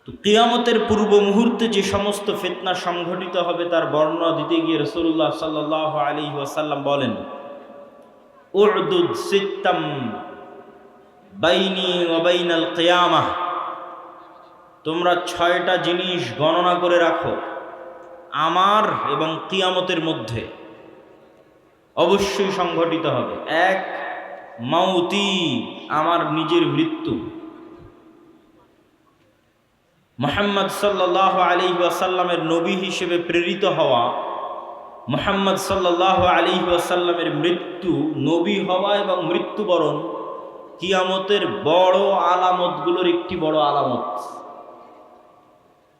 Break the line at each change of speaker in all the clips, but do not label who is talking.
তো কিয়ামতের পূর্ব মুহূর্তে যে সমস্ত ফিতনা সংঘটিত হবে তার বর্ণনা দিতে গিয়ে রাসূলুল্লাহ সাল্লাল্লাহু আলাইহি ওয়াসাল্লাম বলেন, উ'দুদ সিত্তাম বাইনি ওয়া বাইনাল কিয়ামাহ, তোমরা 6টা জিনিস গণনা করে রাখো আমার এবং কিয়ামতের মধ্যে অবশ্যই সংঘটিত হবে। এক, মাউতি, আমার নিজের মৃত্যু। মুহাম্মদ সাল্লাল্লাহু আলাইহি ওয়াসাল্লামের নবী হিসেবে প্রেরিত হওয়া, মুহাম্মদ সাল্লাল্লাহু আলাইহি ওয়াসাল্লামের মৃত্যু, নবী হওয়া এবং মৃত্যুবরণ কিয়ামতের বড় আলামতগুলোর একটি বড় আলামত।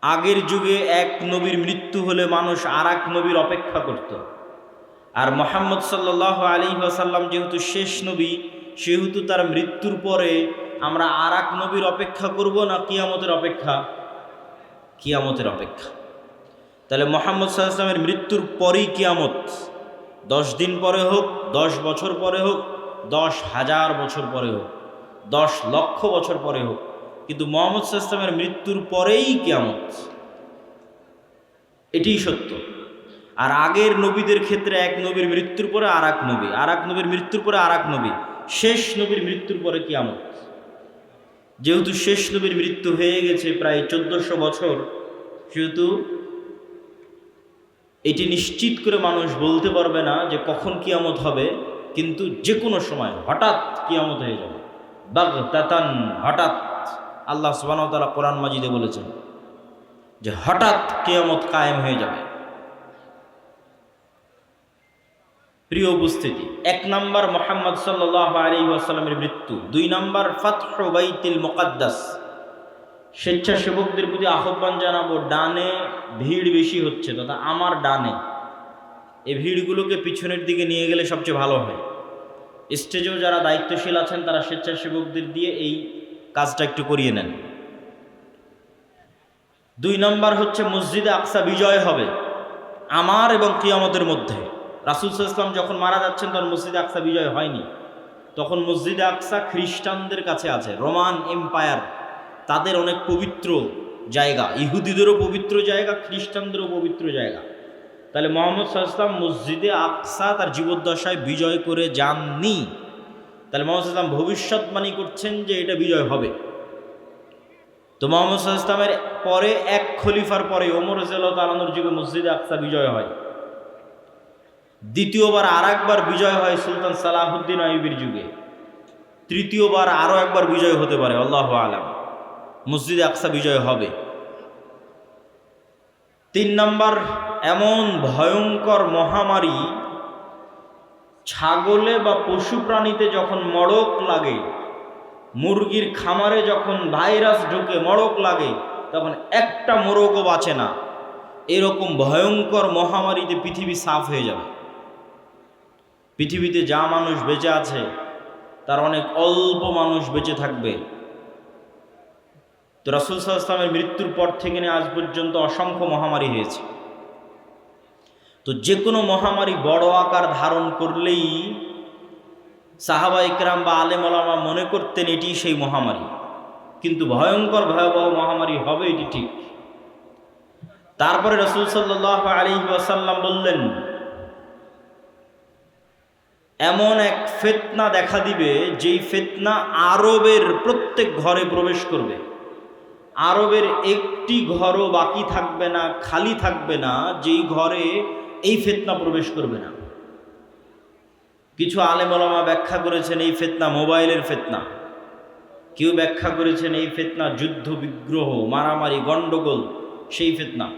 আগের যুগে এক নবীর মৃত্যু হলে মানুষ আর এক নবীর অপেক্ষা করত, আর মুহাম্মদ সাল্লাল্লাহু আলাইহি ওয়াসাল্লাম যেহেতু শেষ নবী, সেহেতু তার মৃত্যুর পরে আমরা আর এক নবীর অপেক্ষা করব না কিয়ামতের অপেক্ষা? কিয়ামতের অপেক্ষা। তাহলে মুহাম্মদ সাল্লাল্লাহু আলাইহি ওয়াসাল্লামের মৃত্যুর পরেই কিয়ামত। 10 দিন পরে হোক, 10 বছর পরে হোক, 10,000 বছর পরে হোক, 10 লক্ষ বছর পরে হোক, কিন্তু মুহাম্মদ সাল্লাল্লাহু আলাইহি ওয়াসাল্লামের মৃত্যুর পরেই কিয়ামত। এটিই সত্য। আর আগের নবীদের ক্ষেত্রে এক নবীর মৃত্যুর পরে আর এক নবী, আর এক নবীর মৃত্যুর পরে আর এক নবী, শেষ নবীর মৃত্যুর পরে কিয়ামত। যেহেতু শেষ নবীর মৃত্যু হয়ে গেছে প্রায় 1400 বছর, সেহেতু এটি নিশ্চিত করে মানুষ বলতে পারবে না যে কখন কিয়ামত হবে, কিন্তু যে কোনো সময় হঠাৎ কিয়ামত হয়ে যাবে। বাগতাতান, হঠাৎ। আল্লাহ সুবহানাহু ওয়া তাআলা কোরআন মাজিদে বলেছেন যে হঠাৎ কিয়ামত কায়েম হয়ে যাবে। প্রিয় উপস্থিতি, 1 নাম্বার মুহাম্মদ সাল্লাল্লাহু আলাইহি ওয়াসাল্লামের মৃত্যু। 2 নাম্বার ফাতহু বাইতুল মুকাদ্দাস। স্বেচ্ছাসেবকদের প্রতি আহ্বান জানাবো, ডানে ভিড় বেশি হচ্ছে, তথা আমার ডানে, এই ভিড়গুলোকে পিছনের দিকে নিয়ে গেলে সবচেয়ে ভালো হয়। স্টেজেও যারা দায়িত্বশীল আছেন তারা স্বেচ্ছাসেবকদের দিয়ে এই কাজটা একটু করিয়ে নেন। 2 নাম্বার হচ্ছে মসজিদে আকসা বিজয় হবে আমার এবং কিয়ামতের মধ্যে। রাসূল সাল্লাল্লাহু আলাইহি ওয়াসাল্লাম যখন মারা যাচ্ছেন তখন মসজিদে আকসা বিজয় হয়নি, তখন মসজিদে আকসা খ্রিস্টানদের কাছে আছে। রোমান এম্পায়ার, তাদের অনেক পবিত্র জায়গা, ইহুদিদেরও পবিত্র জায়গা, খ্রিস্টানদেরও পবিত্র জায়গা। তাহলে মুহাম্মদ সাল্লাল্লাহু আলাইহি ওয়াসাল্লাম মসজিদে আকসা তার জীবদ্দশায় বিজয় করে যাননি। তাহলে মুহাম্মদ সাল্লাল্লাহু আলাইহি ওয়াসাল্লাম ভবিষ্যৎবাণী করছেন যে এটা বিজয় হবে। তো মুহাম্মদ সাল্লাল্লাহু আলাইহি ওয়াসাল্লামের পরে এক খলিফার পরে ওমর রাদিয়াল্লাহু তাআলা আনহুর যুগে মসজিদে আকসা বিজয় হয়। দ্বিতীয়বার আর একবার বিজয় হয় সুলতান সালাহুদ্দিন আইয়ুবীর যুগে। তৃতীয়বার আরও একবার বিজয় হতে পারে, আল্লাহু আলাম। মসজিদে আকসা বিজয় হবে। 3 নাম্বার, এমন ভয়ঙ্কর মহামারী, ছাগলে বা পশু প্রাণীতে যখন মড়ক লাগে, মুরগির খামারে যখন ভাইরাস ঢুকে মড়ক লাগে, তখন একটা মোরগও বাঁচে না। এরকম ভয়ঙ্কর মহামারীতে পৃথিবী সাফ হয়ে যাবে। পৃথিবীতে যা মানুষ বেঁচে আছে তার অনেক অল্প মানুষ বেঁচে থাকবে। তো রাসূল সাল্লাল্লাহু আলাইহি ওয়াসাল্লামের মৃত্যুর পর থেকে নিয়ে আজ পর্যন্ত অসংখ্য মহামারী হয়েছে। তো যে কোনো মহামারী বড় আকার ধারণ করলেই সাহাবা ইকরাম বা আলেম ওলামা মনে করতেন এটি সেই মহামারী, কিন্তু ভয়ঙ্কর ভয়াবহ মহামারী হবে এটি ঠিক। তারপরে রাসূল সাল্লাল্লাহু আলাইহি ওয়াসাল্লাম বললেন, এমন এক ফিতনা দেখা দিবে যেই ফিতনা আরবের প্রত্যেক ঘরে প্রবেশ করবে। আরবের একটি ঘরও বাকি থাকবে না, খালি থাকবে না, যেই ঘরে এই ফিতনা প্রবেশ করবে না। কিছু আলেম ওলামা ব্যাখ্যা করেছেন এই ফিতনা মোবাইলের ফিতনা, কেউ ব্যাখ্যা করেছেন এই ফিতনা যুদ্ধ বিগ্রহ, মারামারি, গণ্ডগোল, সেই ফিতনা।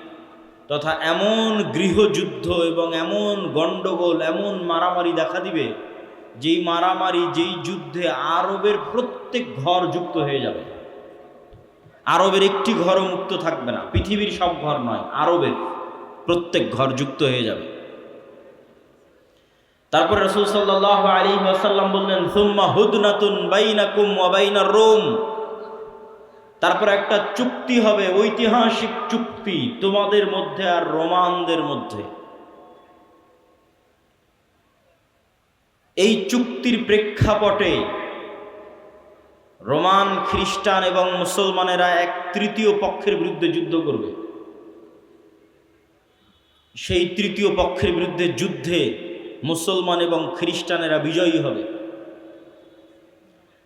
তথা এমন গৃহযুদ্ধ এবং এমন গণ্ডগোল, এমন মারামারি দেখা দিবে, যেই মারামারি, যেই যুদ্ধে আরবের প্রত্যেক ঘর যুক্ত হয়ে যাবে। আরবের একটি ঘরও মুক্ত থাকবে না, পৃথিবীর সব ঘর নয়, আরবের প্রত্যেক ঘর যুক্ত হয়ে যাবে। তারপরে রাসূল সাল্লাল্লাহু আলাইহি ওয়াসাল্লাম বললেন, সুম্মা হুদনাতুন বাইনাকুম ওয়া বাইনার রোম, তারপর একটা চুক্তি হবে, ঐতিহাসিক চুক্তি তোমাদের মধ্যে আর রোমানদের মধ্যে। এই চুক্তির প্রেক্ষাপটে রোমান, খ্রিস্টান এবং মুসলমানেরা এক তৃতীয় পক্ষের বিরুদ্ধে যুদ্ধ করবে। সেই তৃতীয় পক্ষের বিরুদ্ধে যুদ্ধে মুসলমান এবং খ্রিস্টানেরা বিজয়ী হবে।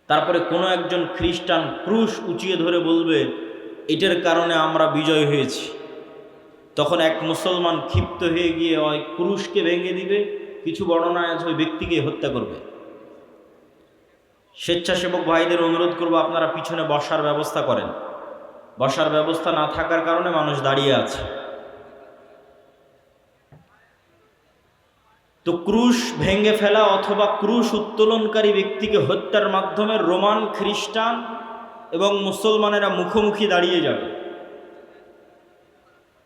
তারপরে কোনো একজন খ্রিস্টান ক্রুশ উঁচিয়ে ধরে বলবে, এটার কারণে আমরা বিজয় হয়েছি। তখন এক মুসলমান ক্ষিপ্ত হয়ে গিয়ে ওই ক্রুশকে ভেঙে দিবে, কিছু বর্ণনায় আছে ওই ব্যক্তিকে হত্যা করবে। স্বেচ্ছাসেবক ভাইদের অনুরোধ করবো, আপনারা পিছনে বসার ব্যবস্থা করেন। বসার ব্যবস্থা না থাকার কারণে মানুষ দাঁড়িয়ে আছে। তো ক্রুশ ভেঙে ফেলা অথবা ক্রুশ উত্তোলনকারী ব্যক্তিকে হত্যার মাধ্যমে রোমান, খ্রিস্টান এবং মুসলমানেরা মুখোমুখি দাঁড়িয়ে যাবে।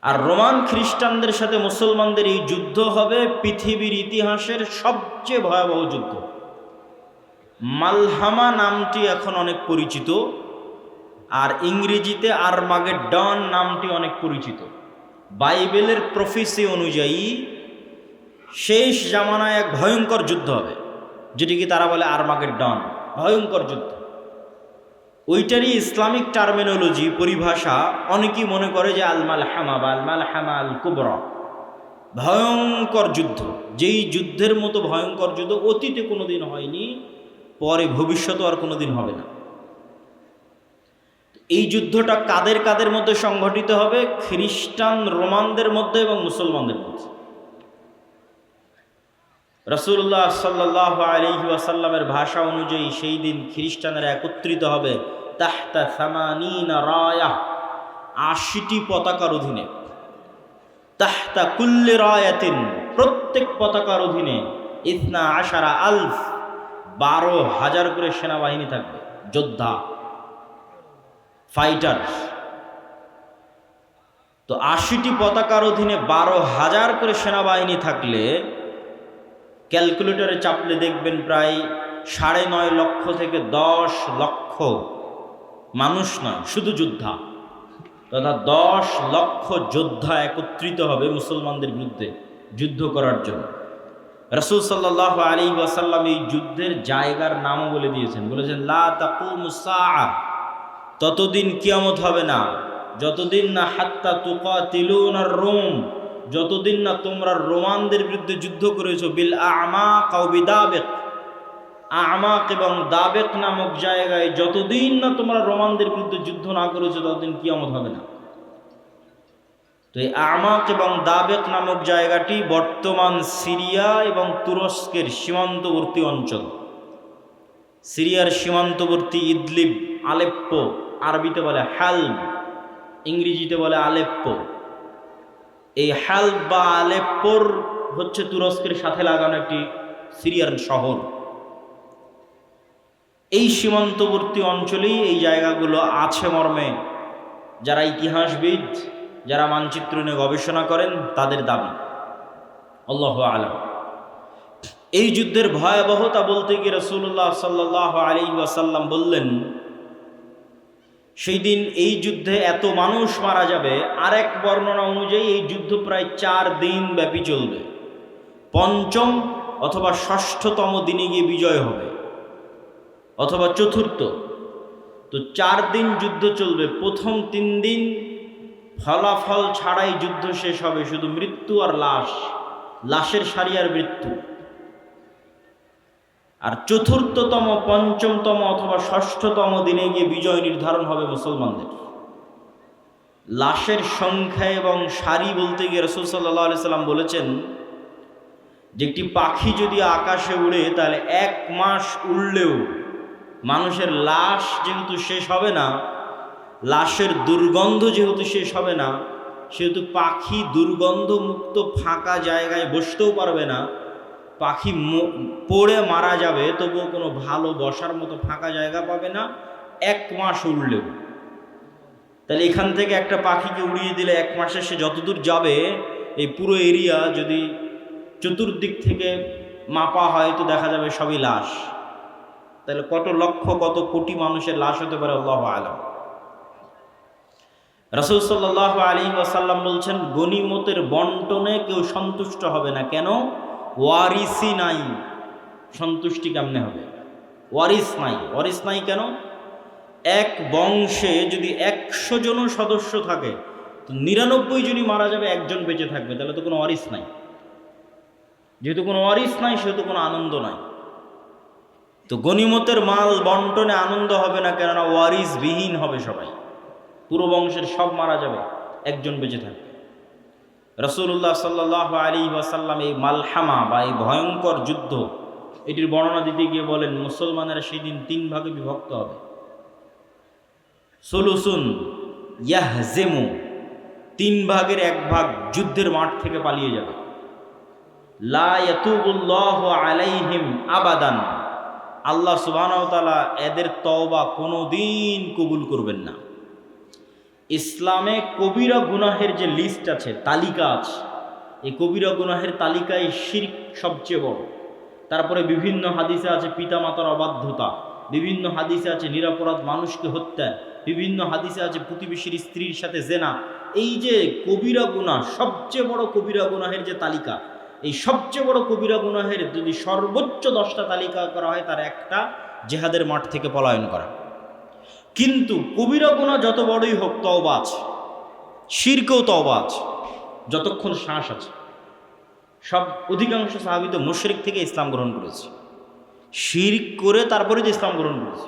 আর রোমান খ্রিস্টানদের সাথে মুসলমানদের এই যুদ্ধ হবে পৃথিবীর ইতিহাসের সবচেয়ে ভয়াবহ যুদ্ধ। মালহামা নামটি এখন অনেক পরিচিত, আর ইংরেজিতে আরমাগেডন নামটি অনেক পরিচিত। বাইবেলের প্রফেসি অনুযায়ী শেষ জামানায় এক ভয়ঙ্কর যুদ্ধ হবে, যেটিকে তারা বলে আরমাগেডন, ভয়ঙ্কর যুদ্ধ। ওইটারই ইসলামিক টার্মিনোলজি, পরিভাষা অনেকেই মনে করে যে আল মালহামা বা আল মালহামা আল কুবরা, ভয়ঙ্কর যুদ্ধ। যেই যুদ্ধের মতো ভয়ঙ্কর যুদ্ধ অতীতে কোনোদিন হয়নি, পরে ভবিষ্যতে আর কোনোদিন হবে না। এই যুদ্ধটা কাদের কাদের মধ্যে সংঘটিত হবে? খ্রিস্টান রোমানদের মধ্যে এবং মুসলমানদের মধ্যে। রাসূলুল্লাহ সাল্লাল্লাহু আলাইহি ওয়াসাল্লামের ভাষা অনুযায়ী সেই দিন খ্রিস্টানেরা একত্রিত হবে তাহতা সামানিনা রায়া, ৮০টি পতাকার অধীনে। তাহতা কুল্লি রায়াতিন, প্রত্যেক পতাকার অধীনে ইসনা আশারা আলফ, ১২,০০০ করে সেনাবাহিনী থাকবে, যোদ্ধা, ফাইটার। তো ৮০টি পতাকার অধীনে ১২,০০০ করে সেনাবাহিনী থাকলে ক্যালকুলেটরে চাপলে দেখবেন প্রায় ৯.৫ লক্ষ থেকে ১০ লক্ষ মানুষ নয়, শুধু যোদ্ধা, তথা ১০ লক্ষ যোদ্ধা একত্রিত হবে মুসলমানদের বিরুদ্ধে যুদ্ধ করার জন্য। রাসূল সাল্লাল্লাহু আলাইহি ওয়াসাল্লাম এই যুদ্ধের জায়গার নামও বলে দিয়েছেন, বলেছেন লা তাকুমুস সাআ, ততদিন কিয়ামত হবে না, যতদিন না হাত্তা তুকাতিলুনার রোম, যতদিন না তোমরা রোমানদের বিরুদ্ধে যুদ্ধ করেছো বিল আমাক আও বিদাবিক, আমাক এবং দাবেক নামক জায়গায় যতদিন না তোমরা রোমানদের বিরুদ্ধে যুদ্ধ না করেছো, ততদিন কিয়ামত হবে না। তো এই আমাক এবং দাবেক নামক জায়গাটি বর্তমান সিরিয়া এবং তুরস্কের সীমান্তবর্তী অঞ্চল। সিরিয়ার সীমান্তবর্তী ইদলিব, আলেপ্পো, আরবিতে বলে হালব, ইংরেজিতে বলে আলেপ্পো। এই হালব বা আলেপ্পোর হচ্ছে তুরস্কের সাথে লাগানো একটি সিরিয়ার শহর। এই সীমান্তবর্তী অঞ্চলেই এই জায়গাগুলো আছে মর্মে যারা ইতিহাসবিদ, যারা মানচিত্র নিয়ে গবেষণা করেন তাদের দাবি। আল্লাহু আলাম। এই যুদ্ধের ভয়াবহতা বলতে গিয়ে রাসূলুল্লাহ সাল্লাল্লাহু আলাইহি ওয়াসাল্লাম বললেন, সেই দিন এই যুদ্ধে এত মানুষ মারা যাবে। আরেক বর্ণনা অনুযায়ী এই যুদ্ধ প্রায় ৪ দিন ব্যাপী চলবে, পঞ্চম অথবা ষষ্ঠতম দিনে গিয়ে বিজয় হবে, অথবা চতুর্থ। তো ৪ দিন যুদ্ধ চলবে। প্রথম ৩ দিন ফলাফল ছাড়াই যুদ্ধ শেষ হবে, শুধু মৃত্যু আর লাশ, লাশের সারি আর মৃত্যু। আর চতুর্থতম, পঞ্চমতম অথবা ষষ্ঠতম দিনে গিয়ে বিজয় নির্ধারণ হবে মুসলমানদের। লাশের সংখ্যা এবং সারি বলতে গিয়ে রাসূল সাল্লাল্লাহু আলাইহি সাল্লাম বলেছেন যে একটি পাখি যদি আকাশে উড়ে তাহলে ১ মাস উড়লেও মানুষের লাশ যেহেতু শেষ হবে না, লাশের দুর্গন্ধ যেহেতু শেষ হবে না, সেহেতু পাখি দুর্গন্ধমুক্ত ফাঁকা জায়গায় বসতেও পারবে না। পাখি পড়ে মারা যাবে, তবুও কোনো ভালো বসার মতো ফাঁকা জায়গা পাবে না ১ মাস উড়লেও। তাহলে এখান থেকে একটা পাখিকে উড়িয়ে দিলে ১ মাসে সে যতদূর যাবে, এই পুরো এরিয়া যদি চতুর্দিক থেকে মাপা হয় তো দেখা যাবে সবই লাশ। তাহলে কত লক্ষ, কত কোটি মানুষের লাশ হতে পারে আল্লাহু আলাম। রাসূল সাল্লাল্লাহু আলাইহি ওয়াসাল্লাম বলছেন, গনিমতের বন্টনে কেউ সন্তুষ্ট হবে না। কেন? ওয়ারিসই নাই। সন্তুষ্টি কেমনে হবে? ওয়ারিস নাই। ওয়ারিস নাই কেন? এক বংশে যদি 100 জন সদস্য থাকে তো 99 জনই মারা যাবে, একজন বেঁচে থাকবে, তাহলে তো কোনো ওয়ারিস নাই। যেহেতু কোনো ওয়ারিস নাই সেহেতু কোনো আনন্দ নাই। তো গনিমতের মাল বন্টনে আনন্দ হবে না, কেননা ওয়ারিস বিহীন হবে সবাই, পুরো বংশের সব মারা যাবে, একজন বেঁচে থাকবে। রাসূলুল্লাহ সাল্লাল্লাহু আলাইহি ওয়াসাল্লাম এই মালহামা বা এই ভয়ঙ্কর যুদ্ধ এটির বর্ণনা দিতে গিয়ে বলেন, মুসলমানেরা সেই দিন 3 ভাগে বিভক্ত হবে। সুলুসুন ইয়াহজিমু, 3 ভাগের 1 ভাগ যুদ্ধের মাঠ থেকে পালিয়ে যাবে। লা ইয়াতুবুল্লাহু আলাইহিম আবাদান, আল্লাহ সুবহানাহু ওয়া তাআলা এদের তওবা কোনোদিন কবুল করবেন না। ইসলামে কবিরা গুনাহের যে লিস্ট আছে, তালিকা আছে, এই কবিরা গুনাহের তালিকায় শিরক সবচেয়ে বড়। তারপরে বিভিন্ন হাদিসে আছে পিতামাতার অবাধ্যতা, বিভিন্ন হাদিসে আছে নিরপরাধ মানুষকে হত্যা, বিভিন্ন হাদিসে আছে প্রতিবেশীর স্ত্রীর সাথে জেনা। এই যে কবিরা গুনাহ, সবচেয়ে বড় কবিরা গুনাহের যে তালিকা, এই সবচেয়ে বড় কবিরা গুনাহের যদি সর্বোচ্চ 10টা তালিকা করা হয়, তার একটা জিহাদের মাঠ থেকে পলায়ন করা। কিন্তু কবিরা গুনাহ যত বড়ই হোক, তওবা আছে, শিরকেও তওবা আছে, যতক্ষণ শ্বাস আছে। সব অধিকাংশ সাহাবী তো মুশরিক থেকে ইসলাম গ্রহণ করেছে, শিরক করে তারপরে যে ইসলাম গ্রহণ করেছে।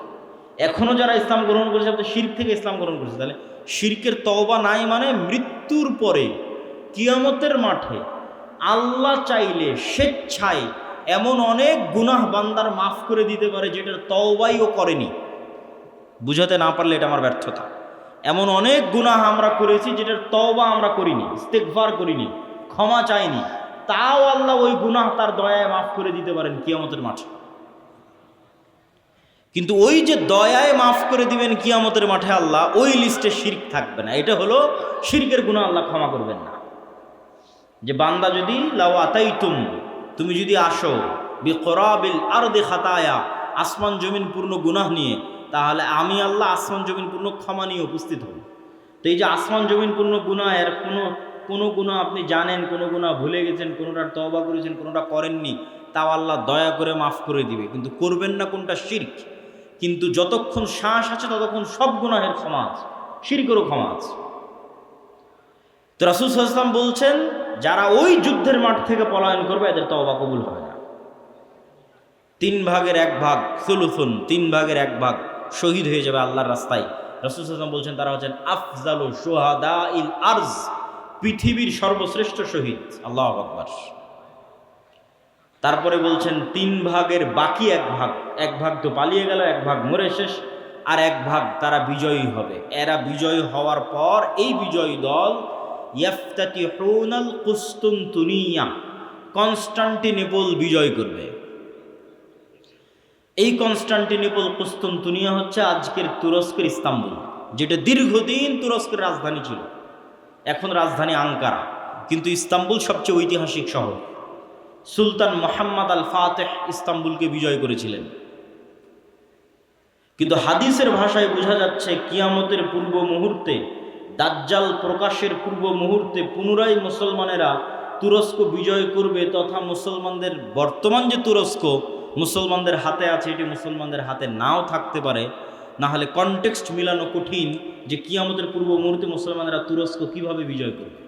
এখনও যারা ইসলাম গ্রহণ করেছে তারা শিরক থেকে ইসলাম গ্রহণ করেছে। তাহলে শিরকের তওবা নাই মানে মৃত্যুর পরে কিয়ামতের মাঠে আল্লাহ চাইলে স্বেচ্ছায় এমন অনেক গুনাহ বান্দার মাফ করে দিতে পারে যেটার তওবাই ও করেনি। বুঝাতে না পারলে এটা আমার ব্যর্থতা। এমন অনেক গুনাহ আমরা করেছি যেটার তওবা আমরা করিনি, ইস্তেগফার করিনি, ক্ষমা চাইনি, তাও আল্লাহ ওই গুনাহ তার দয়ায় মাফ করে দিতে পারেন কিয়ামতের মাঠে। কিন্তু ওই যে দয়ায় মাফ করে দিবেন কিয়ামতের মাঠে আল্লাহ, ওই লিস্টে শিরক থাকবে না। এটা হলো শিরকের গুনাহ আল্লাহ ক্ষমা করবেন না। যে বান্দা যদি লাউ আতাইতুম, তুমি যদি আসো বিকরাবিল আরদি খাতায়া, আসমান জমিন পূর্ণ গুনাহ নিয়ে, তাহলে আমি আল্লাহ আসমান জমিন পূর্ণ ক্ষমা নিয়ে উপস্থিত হব। তো এই যে আসমান জমিন পূর্ণ গুনাহ, এর কোনো গুনাহ আপনি জানেন, কোনো গুনাহ ভুলে গেছেন, কোনোটার তওবা করেছেন, কোনোটা করেননি, তাও আল্লাহ দয়া করে মাফ করে দিবে। কিন্তু করবেন না কোনটা? শিরক। কিন্তু যতক্ষণ শ্বাস আছে ততক্ষণ সব গুনাহের ক্ষমা আছে, শিরকেরও ক্ষমা আছে। তো রাসূল সাল্লাল্লাহু আলাইহি ওয়াসাল্লাম বলছেন, যারা ওই যুদ্ধের মাঠ থেকে পলায়ন করবে এদের তওবা কবুল হবে না। 3 ভাগের 1 ভাগ, সুলুসুন, 3 ভাগের 1 ভাগ শহীদ হয়ে যাবে আল্লাহর রাস্তায়। রাসূল সাল্লাল্লাহু আলাইহি ওয়াসাল্লাম বলছেন তারা হচ্ছেন আফজালু শুহাদাইল আরজ, পৃথিবীর সর্বশ্রেষ্ঠ শহীদ। আল্লাহু আকবার। তারপরে বলছেন 3 ভাগের বাকি 1 ভাগ তো পালিয়ে গেল, 1 ভাগ মরে শেষ, আর 1 ভাগ তারা বিজয়ী হবে। এরা বিজয়ী হওয়ার পর এই বিজয়ী দল ইয়াফতাতিহুনাল কুস্তুনতুনিয়া, কনস্টান্টিনোপল বিজয় করবে। এই কনস্টান্টিনোপল কুস্তুনতুনিয়া হচ্ছে আজকের তুরস্কের ইস্তাম্বুল, যেটা দীর্ঘদিন তুরস্কের রাজধানী ছিল। এখন রাজধানী আঙ্কারা, কিন্তু ইস্তাম্বুল সবচেয়ে ঐতিহাসিক শহর। সুলতান মুহাম্মদ আল ফাতেহ ইস্তাম্বুলকে বিজয় করেছিলেন। কিন্তু হাদিসের ভাষায় বোঝা যাচ্ছে কিয়ামতের পূর্ব মুহূর্তে, দাজ্জাল প্রকাশের পূর্ব মুহূর্তে পুনরায় মুসলমানেরা তুরস্ক বিজয় করবে, তথা মুসলমানদের বর্তমান যে তুরস্ক মুসলমানদের হাতে আছে, এটি মুসলমানদের হাতে নাও থাকতে পারে। না হলে কনটেক্সট মিলানো কঠিন যে কিয়ামতের পূর্ব মুহূর্তে মুসলমানেরা তুরস্ক কিভাবে বিজয় করবে।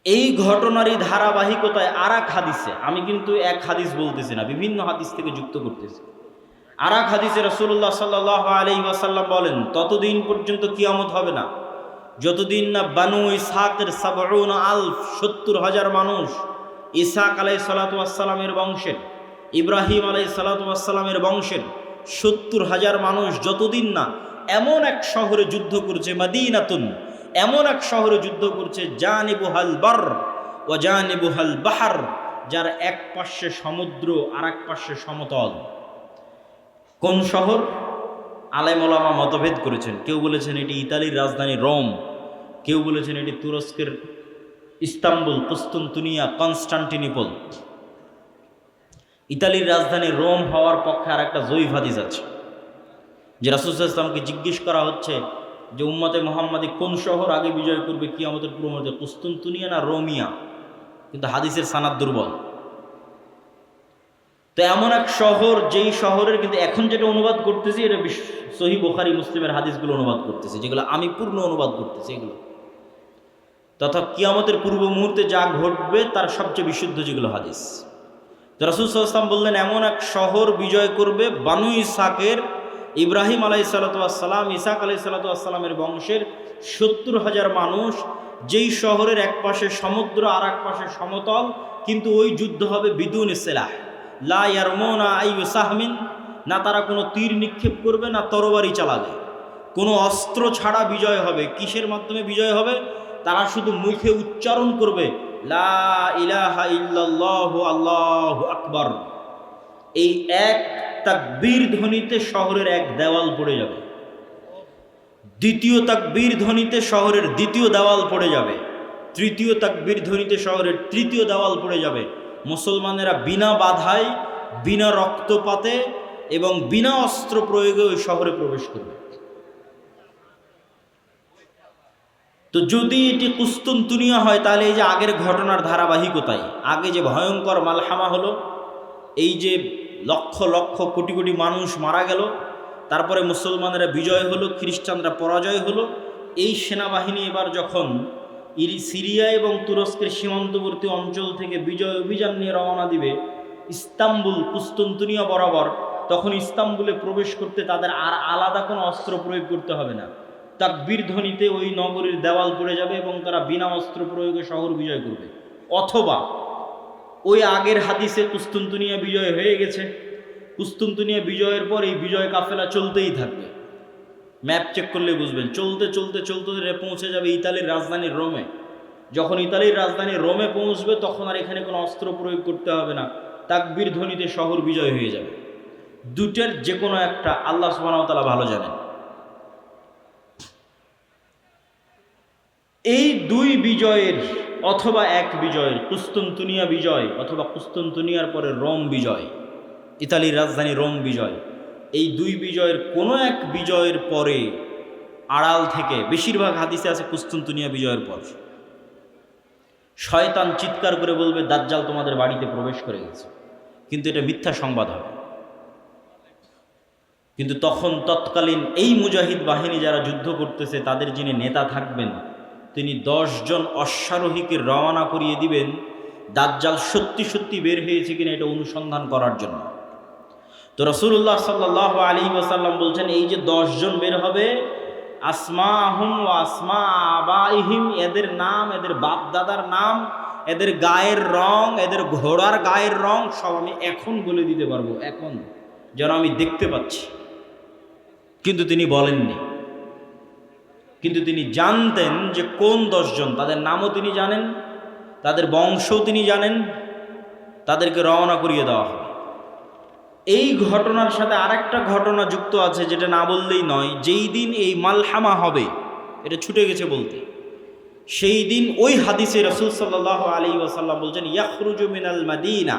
এই ঘটনারই ধারাবাহিকতায় আর এক হাদিসে, আমি কিন্তু এক হাদিস বলতেছি না, বিভিন্ন হাদিস থেকে যুক্ত করতেছি। আর এক হাদিসে রাসূলুল্লাহ সাল্লাল্লাহু আলাইহি ওয়াসাল্লাম বলেন, ততদিন পর্যন্ত কিয়ামত হবে না যতদিন না বানু ইসহাকের 70,000 মানুষ, ইসহাক আলাইহিস সালাতু ওয়াস সালামের বংশের, ইব্রাহিম আলাইহিস সালাতু ওয়াস সালামের বংশের 70,000 মানুষ যতদিন না এমন এক শহরে যুদ্ধ করছে, মাদিনাতুন, এমন এক শহরে যুদ্ধ করছে, জানিবুহাল বার ওয়া জানিবুহাল বাহার, যার এক পাশে সমুদ্র আর এক পাশে সমতল। কোন শহর? আলেম ওলামা মতভেদ করেছেন। কেউ বলেছেন এটি ইতালির রাজধানী রোম, কেউ বলেছেন এটি তুরস্কের ইস্তাম্বুল, কুস্তুনতুনিয়া, কনস্টান্টিনোপল। ইতালির রাজধানী রোম হওয়ার পক্ষে আর একটা জয়ীফ হাদিস আছে, যে রাসূল সাল্লাল্লাহু আলাইহি ওয়াসাল্লামকে জিজ্ঞেস করা হচ্ছে যে উম্মতে মুহাম্মাদি কোন শহর আগে বিজয় করবে কিয়ামতের পূর্ব মুহূর্তে, কুস্তুনতুনিয়া না রোমিয়া? কিন্তু হাদিসের সানাদ দুর্বল। তো এমন এক শহর, যেই শহরের কিন্তু এখন যেটা অনুবাদ করতেছি এটা সহিহ বুখারী মুসলিমের হাদিসগুলো অনুবাদ করতেছি, যেগুলো আমি পূর্ণ অনুবাদ করতেছি এগুলো, তথা কিয়ামতের পূর্ব মুহূর্তে যা ঘটবে তার সবচেয়ে বিশুদ্ধ যেগুলো হাদিস। তো রাসূল সাল্লাল্লাহু আলাইহি ওয়াসাল্লাম বললেন, এমন এক শহর বিজয় করবে বানু ইসহাকের, ইব্রাহিম আলাইহিসসালাতু ওয়াসসালাম, ইসহাক আলাইহিসসালাতু ওয়াসসালামের বংশের ৭০,০০০ মানুষ, যেই শহরের এক পাশে সমুদ্র আর এক পাশে সমতল, কিন্তু ওই যুদ্ধ হবে বিদুন সিলাহ, লা ইয়ারমুনা আইয়ু সাহমিন, না তারা কোনো তীর নিক্ষেপ করবে না তরবারি চালাবে, কোনো অস্ত্র ছাড়া বিজয় হবে। কিসের মাধ্যমে বিজয় হবে? তারা শুধু মুখে উচ্চারণ করবে লা ইলাহা ইল্লাল্লাহু আল্লাহু আকবার। এই এক তাকবীর ধ্বনিতে শহরের এক দেওয়াল পড়ে যাবে, দ্বিতীয় তাকবীর ধ্বনিতে শহরের দ্বিতীয় দেওয়াল পড়ে যাবে, তৃতীয় তাকবীর ধ্বনিতে শহরের তৃতীয় দেওয়াল পড়ে যাবে। মুসলমানেরা বিনা বাধায়, বিনা রক্তপাতে এবং বিনা অস্ত্র প্রয়োগে ওই শহরে প্রবেশ করবে। তো যদি এটি কুস্তুনতুনিয়া হয়, তাহলে এই যে আগের ঘটনার ধারাবাহিকতায়, আগে যে ভয়ঙ্কর মালহামা হলো, এই যে লক্ষ লক্ষ কোটি কোটি মানুষ মারা গেল, তারপরে মুসলমানেরা বিজয় হলো, খ্রিস্টানরা পরাজয় হলো, এই সেনাবাহিনী এবার যখন সিরিয়া এবং তুরস্কের সীমান্তবর্তী অঞ্চল থেকে বিজয় অভিযান নিয়ে রওনা দিবে ইস্তাম্বুল কুস্তুনতুনিয়া বরাবর, তখন ইস্তাম্বুলে প্রবেশ করতে তাদের আর আলাদা কোনো অস্ত্র প্রয়োগ করতে হবে না। তাকবীর ধ্বনিতে ওই নগরীর দেওয়াল পড়ে যাবে এবং তারা বিনা অস্ত্র প্রয়োগে শহর বিজয় করবে। অথবা ওই আগের হাদিসে কুস্তুনতুনিয়া বিজয় হয়ে গেছে, কুস্তুনতুনিয়া বিজয়ের পর এই বিজয় কাফেলা চলতেই থাকবে। ম্যাপ চেক করলে বুঝবেন, চলতে চলতে চলতে পৌঁছে যাবে ইতালির রাজধানী রোমে। যখন ইতালির রাজধানী রোমে পৌঁছবে তখন আর এখানে কোনো অস্ত্র প্রয়োগ করতে হবে না, তাকবীর ধ্বনিতে শহর বিজয় হয়ে যাবে। দুটের যে কোনো একটা আল্লাহ সুবহানাহু ওয়া তাআলা ভালো জানেন। এই দুই বিজয়ের অথবা এক বিজয়ের, কুস্তুনতুনিয়া বিজয় অথবা কুস্তুনতুনিয়ার পরে রোম বিজয়, ইতালির রাজধানী রোম বিজয়, এই দুই বিজয়ের কোনো এক বিজয়ের পরে আড়াল থেকে, বেশিরভাগ হাদিসে আছে কুস্তুনতুনিয়া বিজয়ের পর, শয়তান চিৎকার করে বলবে দাজ্জাল তোমাদের বাড়িতে প্রবেশ করে গেছে, কিন্তু এটা মিথ্যা সংবাদ হবে। কিন্তু তখন তৎকালীন এই মুজাহিদ বাহিনী যারা যুদ্ধ করতেছে, তাদের যিনি নেতা থাকবেন, তিনি 10 জন অশ্বারোহীকে রওনা করিয়ে দিবেন দাজ্জাল সত্যি সত্যি বের হয়েছে কিনা এটা অনুসন্ধান করার জন্য। তো রাসূলুল্লাহ সাল্লাল্লাহু আলাইহি ওয়াসাল্লাম বলছেন, এই যে 10 জন বের হবে, আসমাহুম ওয়া আসমা আবাইহিম, এদের নাম, এদের বাপ দাদার নাম, এদের গায়ের রং, এদের ঘোড়ার গায়ের রং সব আমি এখন বলে দিতে পারবো, এখন যেন আমি দেখতে পাচ্ছি। কিন্তু তিনি বলেননি, কিন্তু তিনি জানতেন যে কোন 10 জন, তাদের নামও তিনি জানেন, তাদের বংশও তিনি জানেন, তাদেরকে রওনা করিয়ে দেওয়া হবে। এই ঘটনার সাথে আরেকটা ঘটনা যুক্ত আছে যেটা না বললেই নয়। যেই দিন এই মালহামা হবে, এটা ছুটে গেছে বলতে, সেই দিন ওই হাদিসে রাসূল সাল্লাল্লাহু আলাইহি ওয়াসাল্লাম বলছেন, ইয়াখরুজু মিনাল মাদিনা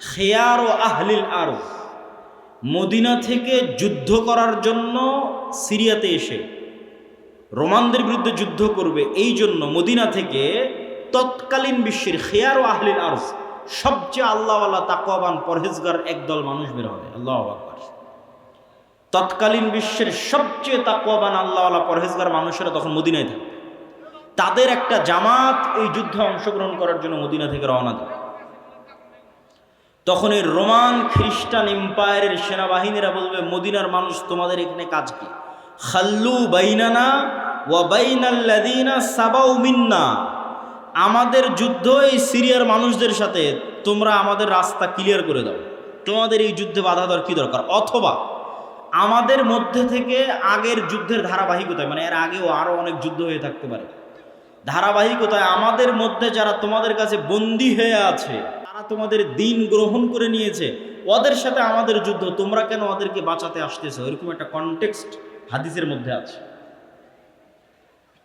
খিয়ারু আহলিল আরদ, মদিনা থেকে যুদ্ধ করার জন্য সিরিয়াতে এসে রোমানদের বিরুদ্ধে যুদ্ধ করবে, এই জন্য মদিনা থেকে তৎকালীন বিশ্বের খিয়ারু আহলিল আরদ, সবচেয়ে আল্লাহওয়ালা তাকওয়াবান পরহেজগার একদল মানুষ বের হবে। আল্লাহু আকবার। তৎকালীন বিশ্বের সবচেয়ে তাকওয়াবান আল্লাহওয়ালা পরহেজগার মানুষেরা তখন মদিনায় থাকবে, তাদের একটা জামাত এই যুদ্ধে অংশগ্রহণ করার জন্য মদিনা থেকে রওনা দেবে। তখন এই রোমান খ্রিস্টান এম্পায়ারের সেনাবাহিনীরা বলবে, মদিনার মানুষ তোমাদের এখানে কাজ কি? খাল্লু বাইনানা ওয়া বাইনাল্লাযিনা সাবাউ মিন্না, আমাদের যুদ্ধ এই সিরিয়ার মানুষদের সাথে, তোমরা আমাদের রাস্তা ক্লিয়ার করে দাও, তোমাদের এই যুদ্ধে বাধা দেওয়ার কি দরকার? অথবা আমাদের মধ্যে থেকে আগের যুদ্ধের ধারাবাহিকতায়, মানে এর আগেও আরও অনেক যুদ্ধ হয়ে থাকতে পারে, ধারাবাহিকতায় আমাদের মধ্যে যারা তোমাদের কাছে বন্দী হয়ে আছে, তারা তোমাদের দিন গ্রহণ করে নিয়েছে, ওদের সাথে আমাদের যুদ্ধ, তোমরা কেন ওদেরকে বাঁচাতে আসতেছো? এরকম একটা কনটেক্সট হাদিসের মধ্যে আছে।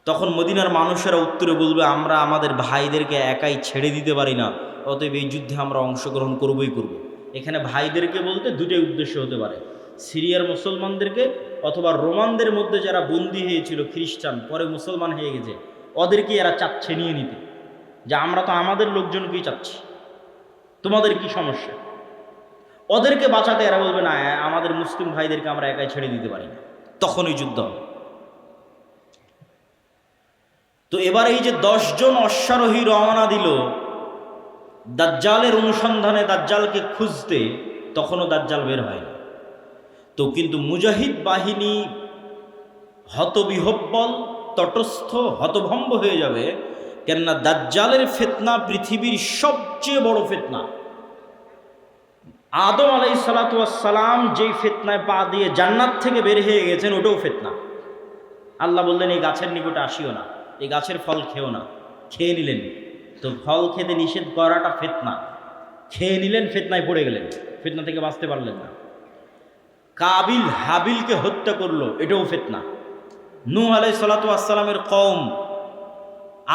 তখন মদিনার মানুষেরা উত্তরে বলবে, আমরা আমাদের ভাইদেরকে একাই ছেড়ে দিতে পারি না, অতএব এই যুদ্ধে আমরা অংশগ্রহণ করবই করব। এখানে ভাইদেরকে বলতে দুটোই উদ্দেশ্য হতে পারে, সিরিয়ার মুসলমানদেরকে অথবা রোমানদের মধ্যে যারা বন্দী হয়েছিল খ্রিস্টান, পরে মুসলমান হয়ে গেছে, ওদেরকে এরা চাচ্ছে নিয়ে নিতে, যে আমরা তো আমাদের লোকজনকেই চাচ্ছি, তোমাদের কি সমস্যা? ওদেরকে বাঁচাতে এরা বলবে না, আমাদের মুসলিম ভাইদেরকে আমরা একাই ছেড়ে দিতে পারি না, তখনই যুদ্ধ হবে। তো এবার এই যে 10 জন অশ্বারোহী রওনা দিল দাজ্জালের অনুসন্ধানে, দাজ্জালকে খুঁজতে, তখনও দাজ্জাল বের হয় না। তো কিন্তু মুজাহিদ বাহিনী হতবিহব্বল, তটস্থ, হতভম্ব হয়ে যাবে। কেননা দাজ্জালের ফিতনা পৃথিবীর সবচেয়ে বড় ফিতনা। আদম আলাইহিস সালাতু ওয়াস সালাম যেই ফিতনায় পা দিয়ে জান্নাত থেকে বের হয়ে গেছেন, ওটাও ফিতনা। আল্লাহ বললেন এই গাছের নিকটে আসিও না, এই গাছের ফল খেও না। খেয়ে নিলেন, তো ফল খেতে নিষেধ করাটা ফিতনা। খেয়ে নিলেন, ফিতনায় পড়ে গেলেন, ফিতনা থেকে বাঁচতে পারলেন না। কাবিল হাবিলকে হত্যা করলো, এটাও ফিতনা। নূহ আলাইহিস সালাতু ওয়াস সালামের কওম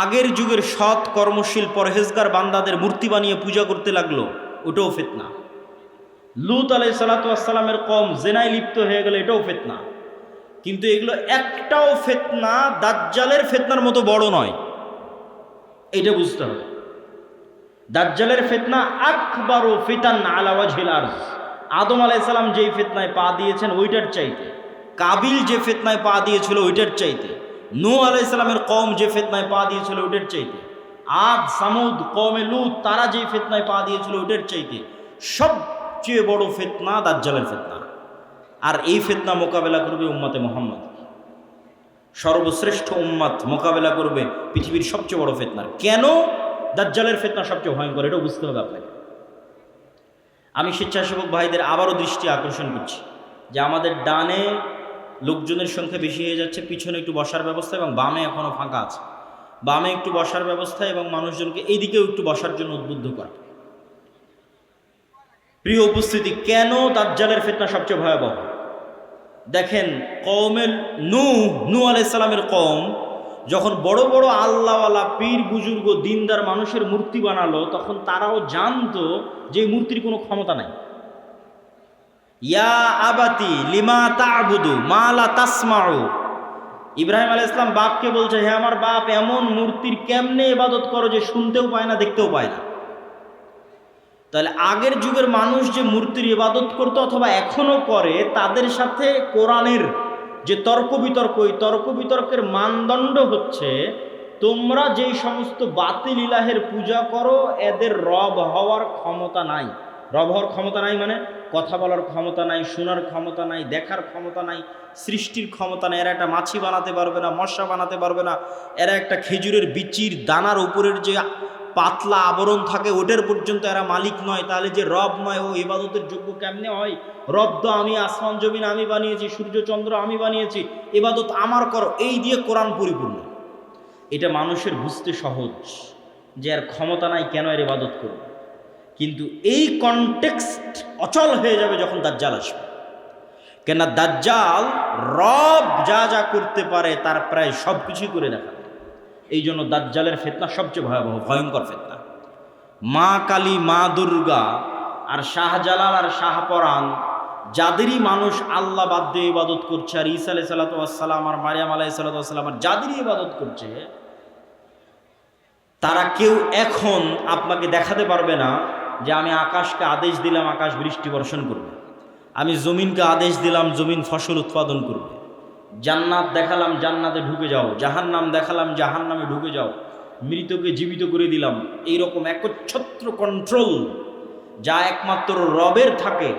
আগের যুগের সৎ কর্মশীল পরহেজগার বান্দাদের মূর্তি বানিয়ে পূজা করতে লাগলো, ওটাও ফিতনা। লূত আলাইহিস সালাতু ওয়াস সালামের কওম জেনায় লিপ্ত হয়ে গেল, এটাও ফিতনা। কিন্তু এগুলো একটাও ফিতনা দাজ্জালের ফিতনার মতো বড় নয়, এটা বুঝতে হবে। দাজ্জালের ফিতনা আকবারু ফিতান আলা ওয়াজহিল আরজ। আদম আলাইহিস সালাম যেই ফিতনায় পা দিয়েছেন ওইটার চাইতে, কাবিল যে ফিতনায় পা দিয়েছিল ওইটার চাইতে, নূহ আলাইহিস সালামের কওম যে ফিতনায় পা দিয়েছিল ওইটার চাইতে, আদ সামুদ কওমে লূত তারা যেই ফিতনায় পা দিয়েছিল ওইটার চাইতে সবচেয়ে বড় ফিতনা দাজ্জালের ফিতনা। আর এই ফিতনা মোকাবেলা করবে উম্মতে মুহাম্মদ, সর্বশ্রেষ্ঠ উম্মত মোকাবেলা করবে পৃথিবীর সবচেয়ে বড় ফিতনার। কেন দাজ্জালের ফিতনা সবচেয়ে ভয়ঙ্কর, এটাও বুঝতে হবে আপনাকে। আমি স্বেচ্ছাসেবক ভাইদের আবারও দৃষ্টি আকর্ষণ করছি যে আমাদের ডানে লোকজনের সংখ্যা বেশি হয়ে যাচ্ছে, পিছনে একটু বসার ব্যবস্থা এবং বামে এখনও ফাঁকা আছে। বামে একটু বসার ব্যবস্থা এবং মানুষজনকে এইদিকেও একটু বসার জন্য উদ্বুদ্ধ করা। প্রিয় উপস্থিতি, কেন দাজ্জালের ফিতনা সবচেয়ে ভয়াবহ? দেখেন, কওমের নূহ আলাইহিস সালামের কওম যখন বড় বড় আল্লাহওয়ালা পীর বুজুর্গ দিনদার মানুষের মূর্তি বানালো, তখন তারাও জানতো যে মূর্তির কোনো ক্ষমতা নাই। ইয়া আবাতি লিমা তা'বুদু মা লা তাসমাউ। ইব্রাহিম আলাইহিস সালাম বাপকে বলছে, হে আমার বাপ, এমন মূর্তির কেমনে ইবাদত করো যে শুনতেও পায় না, দেখতেও পায় না। তাহলে আগের যুগের মানুষ যে মূর্তির ইবাদত করতো অথবা এখনো করে, তাদের সাথে কোরআনের যে তর্ক বিতর্ক, এই তর্ক বিতর্কের মানদণ্ড হচ্ছে তোমরা যেই সমস্ত বাতিল ইলাহের পূজা করো এদের রব হওয়ার ক্ষমতা নাই। রব হওয়ার ক্ষমতা নাই মানে কথা বলার ক্ষমতা নাই, শোনার ক্ষমতা নাই, দেখার ক্ষমতা নাই, সৃষ্টির ক্ষমতা নাই। এরা একটা মাছি বানাতে পারবে না, মশা বানাতে পারবে না। এরা একটা খেজুরের বিচির দানার উপরের যে পাতলা আবরণ থাকে ওটার পর্যন্ত এরা মালিক নয়। তাহলে যে রব নয়, ও ইবাদতের যোগ্য কেমনে হয়? রব তো আমি, আসমান জমিন আমি বানিয়েছি, সূর্য চন্দ্র আমি বানিয়েছি, ইবাদত আমার করো, এই দিয়ে কোরআন পরিপূর্ণ। এটা মানুষের বুঝতে সহজ যে এর ক্ষমতা নাই, কেন এর ইবাদত করবে। কিন্তু এই কনটেক্সট অচল হয়ে যাবে যখন দাজ্জাল আসবে। কেন দাজ্জাল রব যা যা করতে পারে তার প্রায় সব কিছুই করে দেখাবে। এই জন্য দাজ্জালের ফিতনা সবচেয়ে ভয়াবহ, ভয়ঙ্কর ফিতনা। মা কালী, মা দুর্গা আর শাহজালাল আর শাহপরাণ, যাদেরই মানুষ আল্লাহ বাদ দিয়ে ইবাদত করছে, আর ঈসা আলাইহিস সালাতু ওয়াস সালাম আর মারিয়াম আলাইহিস সালাতু ওয়াস সালাম আর যাদেরই ইবাদত করছে, তারা কেউ এখন আপনাকে দেখাতে পারবে না যে আমি আকাশকে আদেশ দিলাম আকাশ বৃষ্টি বর্ষণ করবে, আমি জমিনকে আদেশ দিলাম জমিন ফসল উৎপাদন করবে, জান্নাত দেখালাম জান্নাতে ঢুকে যাও, জাহান্নাম দেখালাম জাহান্নামে ঢুকে যাও, মৃতকে জীবিত করে দিলাম। এইরকম একচ্ছত্র কন্ট্রোল যা একমাত্র রবের থাকে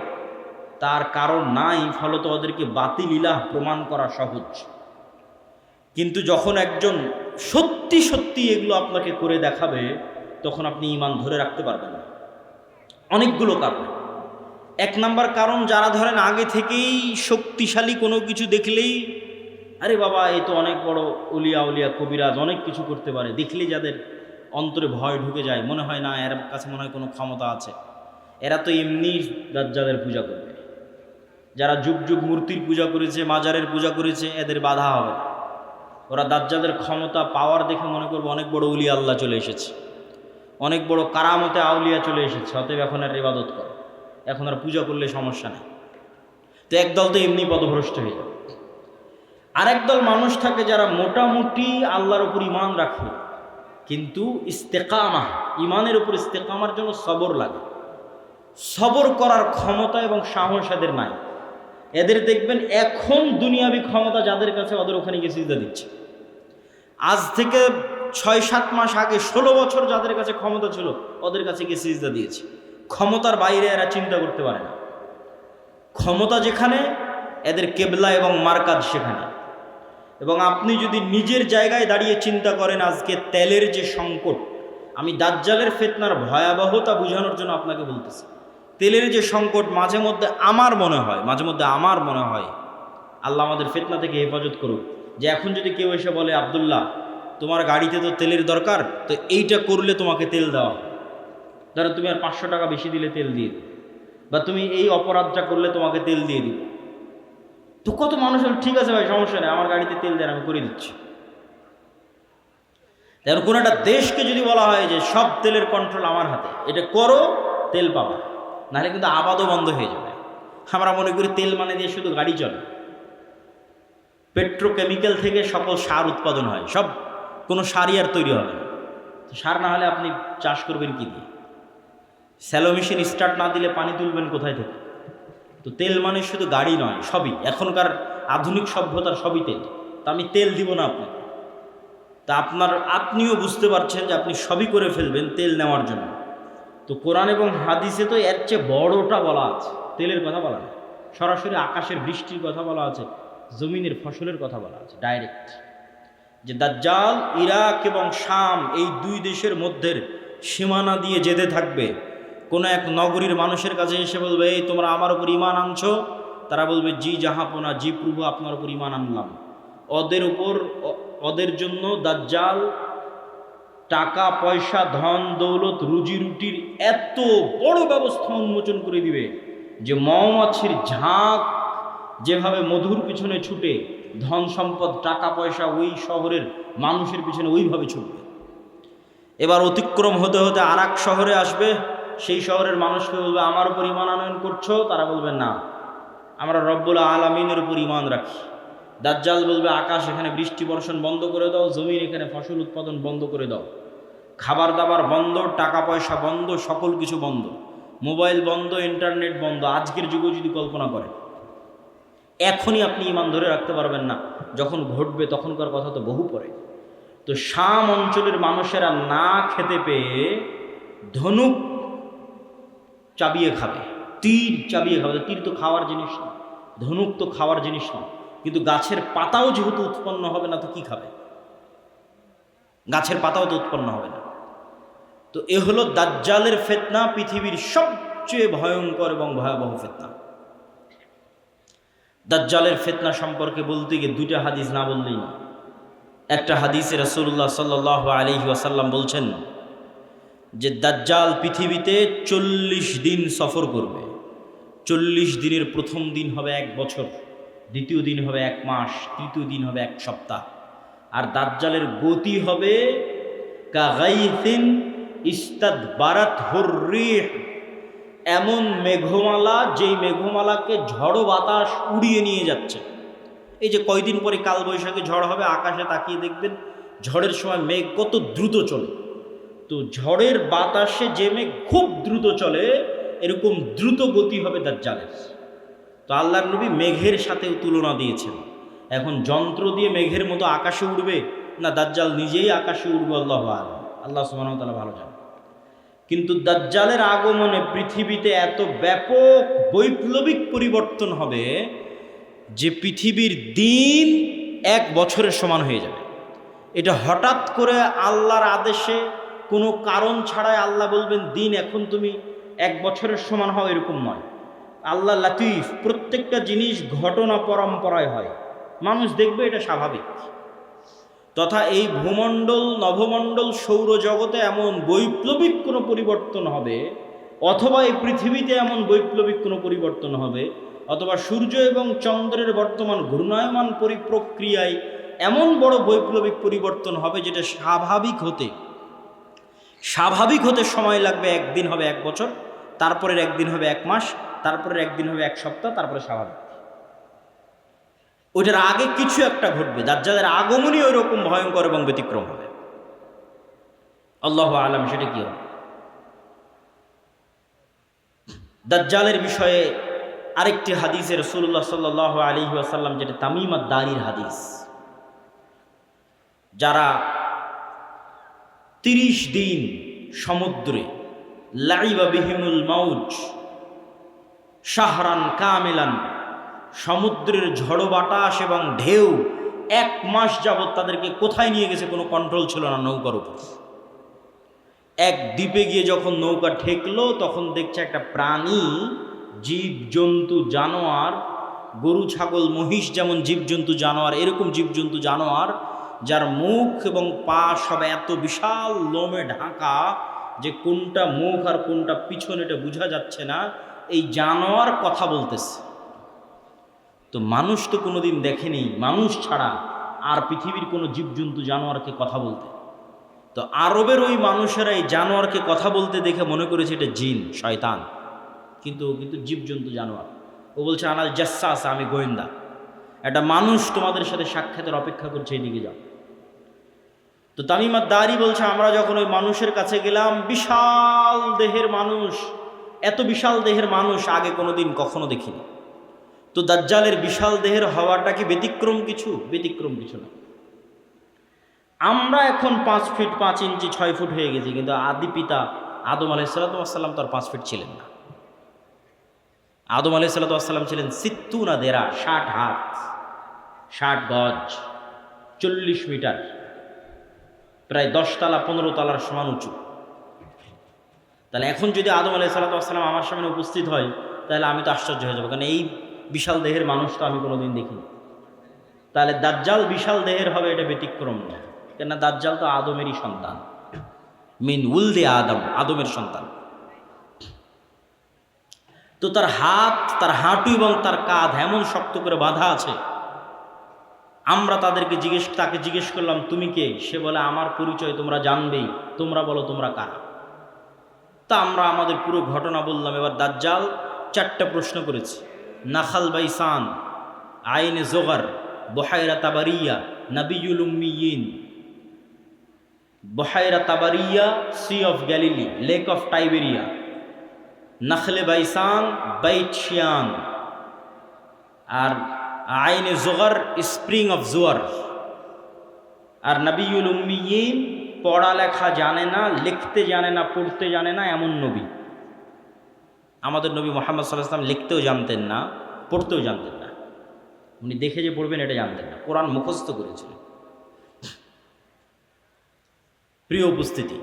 তার কারণ নাই, ফলত ওদেরকে বাতিল ইলাহ প্রমাণ করা সহজ। কিন্তু যখন একজন সত্যি সত্যি এগুলো আপনাকে করে দেখাবে, তখন আপনি ঈমান ধরে রাখতে পারবেন না। অনেকগুলো কারণ। এক নাম্বার কারণ, যারা ধরেন আগে থেকেই শক্তিশালী কোনো কিছু দেখলেই আরে বাবা এ তো অনেক বড় উলিয়া উলিয়া কবিরাজ, অনেক কিছু করতে পারে, দেখলেই যাদের অন্তরে ভয় ঢুকে যায়, মনে হয় না এর কাছে মনে হয় কোনো ক্ষমতা আছে, এরা তো এমনি দাজ্জালের পূজা করবে। যারা যুগ যুগ মূর্তির পূজা করেছে, মাজারের পূজা করেছে, এদের বাধা হবে। ওরা দাজ্জালের ক্ষমতা পাওয়ার দেখে মনে করবে অনেক বড় উলিয়া আল্লাহ চলে এসেছে, অনেক বড় কারামতে আউলিয়া চলে এসেছে, অতএব এখন আর ইবাদত করে, এখন আর পূজা করলে সমস্যা নেই। তো একদল তো এমনি পথভ্রষ্ট হয়ে যাবে। আরেক দল মানুষ থাকে যারা মোটামুটি আল্লাহর উপর ঈমান রাখে, কিন্তু ইস্তেকামা, ঈমানের উপর ইস্তেকামার জন্য সবর লাগে। সবর করার ক্ষমতা এবং সাহস এদের নাই। এদের দেখবেন এখন দুনিয়াবি ক্ষমতা যাদের কাছে, ওদের ওখানে গিয়ে সিজদা দিচ্ছে। আজ থেকে 6-7 মাস আগে 16 বছর যাদের কাছে ক্ষমতা ছিল, ওদের কাছে গিয়ে সিজদা দিয়েছে। ক্ষমতার বাইরে এরা চিন্তা করতে পারে না। ক্ষমতা যেখানে, এদের কেবলা এবং মারকাজ সেখানে। এবং আপনি যদি নিজের জায়গায় দাঁড়িয়ে চিন্তা করেন, আজকে তেলের যে সংকট, আমি দাজ্জালের ফিতনার ভয়াবহতা বোঝানোর জন্য আপনাকে বলতেছি। তেলের যে সংকট, মাঝে মধ্যে আমার মনে হয় আল্লাহ আমাদের ফিতনা থেকে হেফাজত করুক, যে এখন যদি কেউ এসে বলে, আব্দুল্লাহ তোমার গাড়িতে তো তেলের দরকার, তো এইটা করলে তোমাকে তেল দেওয়া, ধরো তুমি আর 500 টাকা বেশি দিলে তেল দিয়ে দিবে, বা তুমি এই অপরাধটা করলে তোমাকে তেল দিয়ে দিবে। তো কত মানুষ হল, ঠিক আছে ভাই সমস্যা নেই, আমার গাড়িতে তেল দেন, আমি করে দিচ্ছি। এখন কোনো একটা দেশকে যদি বলা হয় যে সব তেলের কন্ট্রোল আমার হাতে, এটা করো, তেল পাবা, নাহলে কিন্তু আবাদও বন্ধ হয়ে যাবে। আমরা মনে করি তেল মানে দিয়ে শুধু গাড়ি চলে। পেট্রোকেমিক্যাল থেকে সকল সার উৎপাদন হয়, সব কোনো সারই আর তৈরি হবে না। সার না হলে আপনি চাষ করবেন কি দিয়ে? স্যালো মেশিন স্টার্ট না দিলে পানি তুলবেন কোথায় থেকে? তো তেল মানে শুধু গাড়ি নয়, সবই, এখনকার আধুনিক সভ্যতার সবই তেল। তা আমি তেল দিব না আপনাকে, তা আপনিও বুঝতে পারছেন যে আপনি সবই করে ফেলবেন তেল নেওয়ার জন্য। তো কোরআন এবং হাদিসে তো এর চেয়ে বড়টা বলা আছে, তেলের কথা বলা নেই। সরাসরি আকাশের বৃষ্টির কথা বলা আছে, জমিনের ফসলের কথা বলা আছে ডাইরেক্ট, যে দাজ্জাল ইরাক এবং শাম এই দুই দেশের মধ্যে সীমানা দিয়ে যেতে থাকবে। কোনো এক নগরীর মানুষের কাছে এসে বলবে, এই তোমরা আমার উপর ঈমান আনছো? তারা বলবে, জি জাহাপনা, জি প্রভু, আপনার উপর ঈমান আনলাম। ওদের জন্য দাজ্জাল টাকা পয়সা, ধন দৌলত, রুজি রুটির এত বড় ব্যবস্থা উন্মোচন করে দিবে যে মৌমাছির ঝাঁক যেভাবে মধুর পিছনে ছুটে, ধন সম্পদ টাকা পয়সা ওই শহরের মানুষের পিছনে ওইভাবে ছুটবে। এবার অতিক্রম হতে হতে আর এক শহরে আসবে, সেই শহরের মানুষকে বলবে, আমার উপর ঈমান আনয়ন করছো? তারা বলবে, না, আমরা রব্বুল আলামিনের উপর ঈমান রাখি। দাজ্জাল বলবে, আকাশ এখানে বৃষ্টি বর্ষণ বন্ধ করে দাও, জমিন এখানে ফসল উৎপাদন বন্ধ করে দাও, খাবার দাবার বন্ধ, টাকা পয়সা বন্ধ, সকল কিছু বন্ধ, মোবাইল বন্ধ, ইন্টারনেট বন্ধ। আজকের যুগে যদি কল্পনা করেন, এখনই আপনি ঈমান ধরে রাখতে পারবেন না, যখন ঘটবে তখনকার কথা তো বহু পরে। তো শাম অঞ্চলের মানুষেরা না খেতে পেয়ে ধনুক চাবিয়ে খাবে, তীর চাবিয়ে খাবে। তীর তো খাওয়ার জিনিস না, ধনুক তো খাওয়ার জিনিস না, কিন্তু গাছের পাতাও যেহেতু উৎপন্ন হবে না, তো কি খাবে? গাছের পাতাও তো উৎপন্ন হবে না। তো এ হলো দাজ্জালের ফিতনা, পৃথিবীর সবচেয়ে ভয়ঙ্কর এবং ভয়াবহ ফিতনা। দাজ্জালের ফিতনা সম্পর্কে বলতে গিয়ে দুইটা হাদিস না বললেই না। একটা হাদিসে রাসূলুল্লাহ সাল্লাল্লাহু আলাইহি ওয়াসাল্লাম বলছেন যে দাজ্জাল পৃথিবীতে 40 দিন সফর করবে। 40 দিনের প্রথম দিন হবে 1 বছর, দ্বিতীয় দিন হবে 1 মাস, তৃতীয় দিন হবে 1 সপ্তাহ। আর দাজ্জালের গতি হবে কাগাইসিন ইস্তাদবারাত হুররিহ, এমন মেঘমালা যেই মেঘমালাকে ঝড়ো বাতাস উড়িয়ে নিয়ে যাচ্ছে। এই যে কয়দিন পরে কালবৈশাখী ঝড় হবে, আকাশে তাকিয়ে দেখবেন ঝড়ের সময় মেঘ কত দ্রুত চলে। তো ঝড়ের বাতাসে যে মেঘ খুব দ্রুত চলে, এরকম দ্রুত গতি হবে দাজ্জালের। তো আল্লাহর নবী মেঘের সাথেও তুলনা দিয়েছেন। এখন যন্ত্র দিয়ে মেঘের মতো আকাশে উড়বে, না দাজ্জাল নিজেই আকাশে উড়বে, আল্লাহু আ'লাম, আল্লাহ সুবহানাহু ওয়া তাআলা ভালো জানেন। কিন্তু দাজ্জালের আগমনে পৃথিবীতে এত ব্যাপক বৈপ্লবিক পরিবর্তন হবে যে পৃথিবীর দিন 1 বছরের সমান হয়ে যাবে। এটা হঠাৎ করে আল্লাহর আদেশে, কোনো কারণ ছাড়াই আল্লাহ বলবেন দিন এখন তুমি 1 বছরের সমান হও, এরকম নয়। আল্লাহ লাতিফ, প্রত্যেকটা জিনিস ঘটনা পরম্পরায় হয়, মানুষ দেখবে এটা স্বাভাবিক। তথা এই ভূমণ্ডল, নভমণ্ডল, সৌরজগতে এমন বৈপ্লবিক কোনো পরিবর্তন হবে, অথবা এই পৃথিবীতে এমন বৈপ্লবিক কোনো পরিবর্তন হবে, অথবা সূর্য এবং চন্দ্রের বর্তমান ঘূর্ণায়মান প্রক্রিয়ায় এমন বড় বৈপ্লবিক পরিবর্তন হবে যেটা স্বাভাবিক হতে সময় লাগবে। 1 দিন হবে 1 বছর, তারপরের 1 দিন হবে 1 মাস, তারপরের 1 দিন হবে 1 সপ্তাহ, তারপরে স্বাভাবিক। ওইটার আগে কিছু একটা ঘটবে। দাজ্জালের আগমনই ওই রকম ভয়ঙ্কর এবং ব্যতিক্রম হবে। আল্লাহু আ'লাম সেটা কি হবে। দাজ্জালের বিষয়ে আরেকটি হাদিসে রাসূলুল্লাহ সাল্লাল্লাহু আলাইহি ওয়াসাল্লাম, যেটা তামিম আদ-দারির হাদিস, যারা 30 দিন সমুদ্রে লাইবা বিহিমুল মাউজ শাহরান কামিলান, সমুদ্রের ঝড়ো বাতাস এবং ঢেউ 1 মাস যাবৎ তাদেরকে কোথায় নিয়ে গেছে কোনো কন্ট্রোল ছিল না নৌকার উপর। এক দ্বীপে গিয়ে যখন নৌকা ঠেকলো তখন দেখছে একটা প্রাণী, জীবজন্তু জানোয়ার, গরু ছাগল মহিষ যেমন জীবজন্তু জানোয়ার, এরকম জীবজন্তু জানোয়ার যার মুখ এবং পা সব এত বিশাল লোমে ঢাকা যে কোনটা মুখ আর কোনটা পিছন এটা বোঝা যাচ্ছে না, এই জানোয়ার কথা বলতেছে। তো মানুষ তো কোনোদিন দেখেনি, মানুষ ছাড়া আর পৃথিবীর কোনো জীবজন্তু জানোয়ারকে কথা বলতে। তো আরবের ওই মানুষেরা এই জানোয়ারকে কথা বলতে দেখে মনে করেছে এটা জিন, শয়তান, কিন্তু জীবজন্তু জানোয়ার। ও বলছে আনাল জাসসাস, আমি গোয়েন্দা, একটা মানুষ তোমাদের সাথে সাক্ষাতের অপেক্ষা করছে, এদিকে যাও। তো তামিম আদ-দারি বলছে আমরা যখন ওই মানুষের কাছে গেলাম, বিশাল দেহের মানুষ, এত বিশাল দেহের মানুষ আগে কোনোদিন কখনো দেখিনি। তো দাজ্জালের বিশাল দেহের হওয়াটা কি ব্যতিক্রম কিছু? ব্যতিক্রম কিছু না। আমরা এখন 5 ফিট 5 ইঞ্চি 6 ফুট হয়ে গেছি, কিন্তু আদি পিতা আদম আলাইহিস সালাম তো আর 5 ফিট ছিলেন না। আদম আলাইহিস সালাম ছিলেন 60 দেরা, 60 হাত 60 গজ, 40 মিটার, প্রায় 10 তলা 15 তলার সমান উঁচু। তাহলে এখন যদি আদম আলাইহিস সালাম আমার সামনে উপস্থিত হয়, তাহলে আমি তো আশ্চর্য হয়ে যাবো, কারণ এই বিশাল দেহের মানুষ তো আমি কোনোদিন দেখিনি। তাহলে দাজ্জাল বিশাল দেহের হবে, এটা ব্যতিক্রম না, কেননা দাজ্জাল তো আদমেরই সন্তান, মিন উলদে আদম, আদমের সন্তান। তো তার হাত, তার হাঁটু এবং তার কাঁধ এমন শক্ত করে বাঁধা আছে। আমরা তাকে জিজ্ঞেস করলাম তুমি কে? সে বলে আমার পরিচয় তোমরা জানবেই, তোমরা বলো তোমরা কারা। তা আমরা আমাদের পুরো ঘটনা বললাম। এবার দাজ্জাল 4টা প্রশ্ন করেছে। নাখাল বাইসান, আইনে জোগার, বহায়রা তাবারিয়া, নাবিয়ুল উম্মিয়িন। বহায়রা তাবারিয়া, sea of Galilee, lake of Tiberia. নাখলে বাইসান, বাইট শিয়ান। আর আইনে জোগার, স্প্রিং অফ জোয়ার। আর নাবিয়ুল উম্মিয়িন, পড়ালেখা জানে না, লিখতে জানে না, পড়তে জানে না এমন নবী। আমাদের নবী মুহাম্মদ সাল্লাল্লাহু আলাইহি ওয়াসাল্লাম লিখতেও জানতেন না, পড়তেও জানতেন না। উনি দেখে যে পড়বেন এটা জানতেন না, কোরআন মুখস্থ করেছিলেন। প্রিয় উপস্থিতি,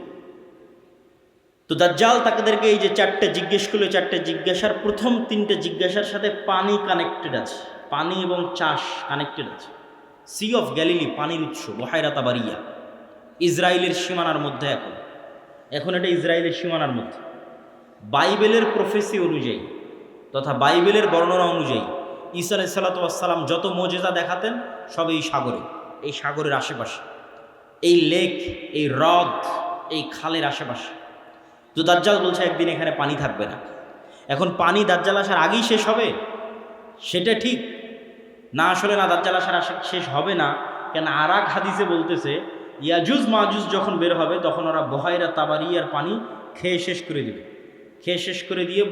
তো দাজ্জাল তাদেরকে এই যে 4টে জিজ্ঞেস করলো, 4টে জিজ্ঞাসার প্রথম 3টে জিজ্ঞাসার সাথে পানি কানেক্টেড আছে, পানি এবং চাষ কানেক্টেড আছে। সি অফ গ্যালিলি, পানির উৎস, বহায়রা তাবারিয়া, ইসরায়েলের সীমানার মধ্যে। এখন এটা ইসরায়েলের সীমানার মধ্যে। বাইবেলের প্রফেসি অনুযায়ী তথা বাইবেলের বর্ণনা অনুযায়ী ঈসা আলাইহিস সালাম যত মুজিজা দেখাতেন সব এই সাগরে, এই সাগরের আশেপাশে, এই লেক, এই হ্রদ, এই খালের আশেপাশে। তো দাজ্জাল বলছে একদিন এখানে পানি থাকবে না। এখন পানি দাজ্জাল আসার আগেই শেষ হবে সেটা ঠিক না, আসলে না, দাজ্জাল আসার শেষ হবে না। কেন আর এক হাদিসে বলতেছে ইয়াজুজ মাজুজ যখন বের হবে তখন ওরা বহায়রা তাবারিয়ার পানি খেয়ে শেষ করে দিবে, খেয়ে শেষ করে দিয়ে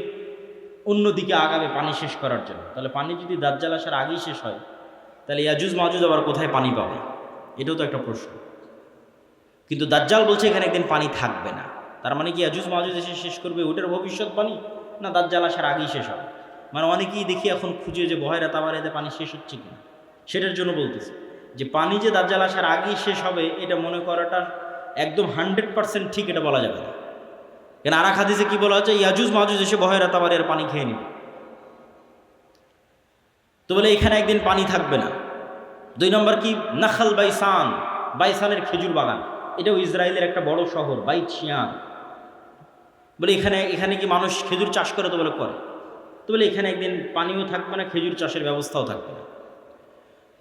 অন্যদিকে আগাবে পানি শেষ করার জন্য। তাহলে পানি যদি দাজ্জাল আসার আগেই শেষ হয়, তাহলে ইয়াজুজ মাজুজ আবার কোথায় পানি পাবে? এটাও তো একটা প্রশ্ন। কিন্তু দাজ্জাল বলছে এখানে একদিন পানি থাকবে না। তার মানে কি ইয়াজুজ মাজুজ এসে শেষ করবে ওটার ভবিষ্যৎবাণী, না দাজ্জাল আসার আগেই শেষ হবে? মানে অনেকেই দেখি এখন খুঁজে যে বহায়রা তাবারিয়াতে পানি শেষ হচ্ছে কিনা, সেটার জন্য বলতেছে যে পানি যে দাজ্জাল আসার আগেই শেষ হবে এটা মনে করাটা একদম 100% ঠিক এটা বলা যাবে না। কেন আর এক হাদিসে কি বলা হচ্ছে? ইয়াজুজ মাজুজ এসে বহায়রা তাবারিয়ার পানি খেয়ে নেবে। তো বলে এখানে একদিন পানি থাকবে না। 2 নম্বর কি? নাখাল বাইসান, বাইসানের খেজুর বাগান, এটাও ইসরায়েলের একটা বড় শহর, বাইট শিয়ান। বলে এখানে কি মানুষ খেজুর চাষ করে? তো বলে করে। তো বলে এখানে একদিন পানিও থাকবে না, খেজুর চাষের ব্যবস্থাও থাকবে না।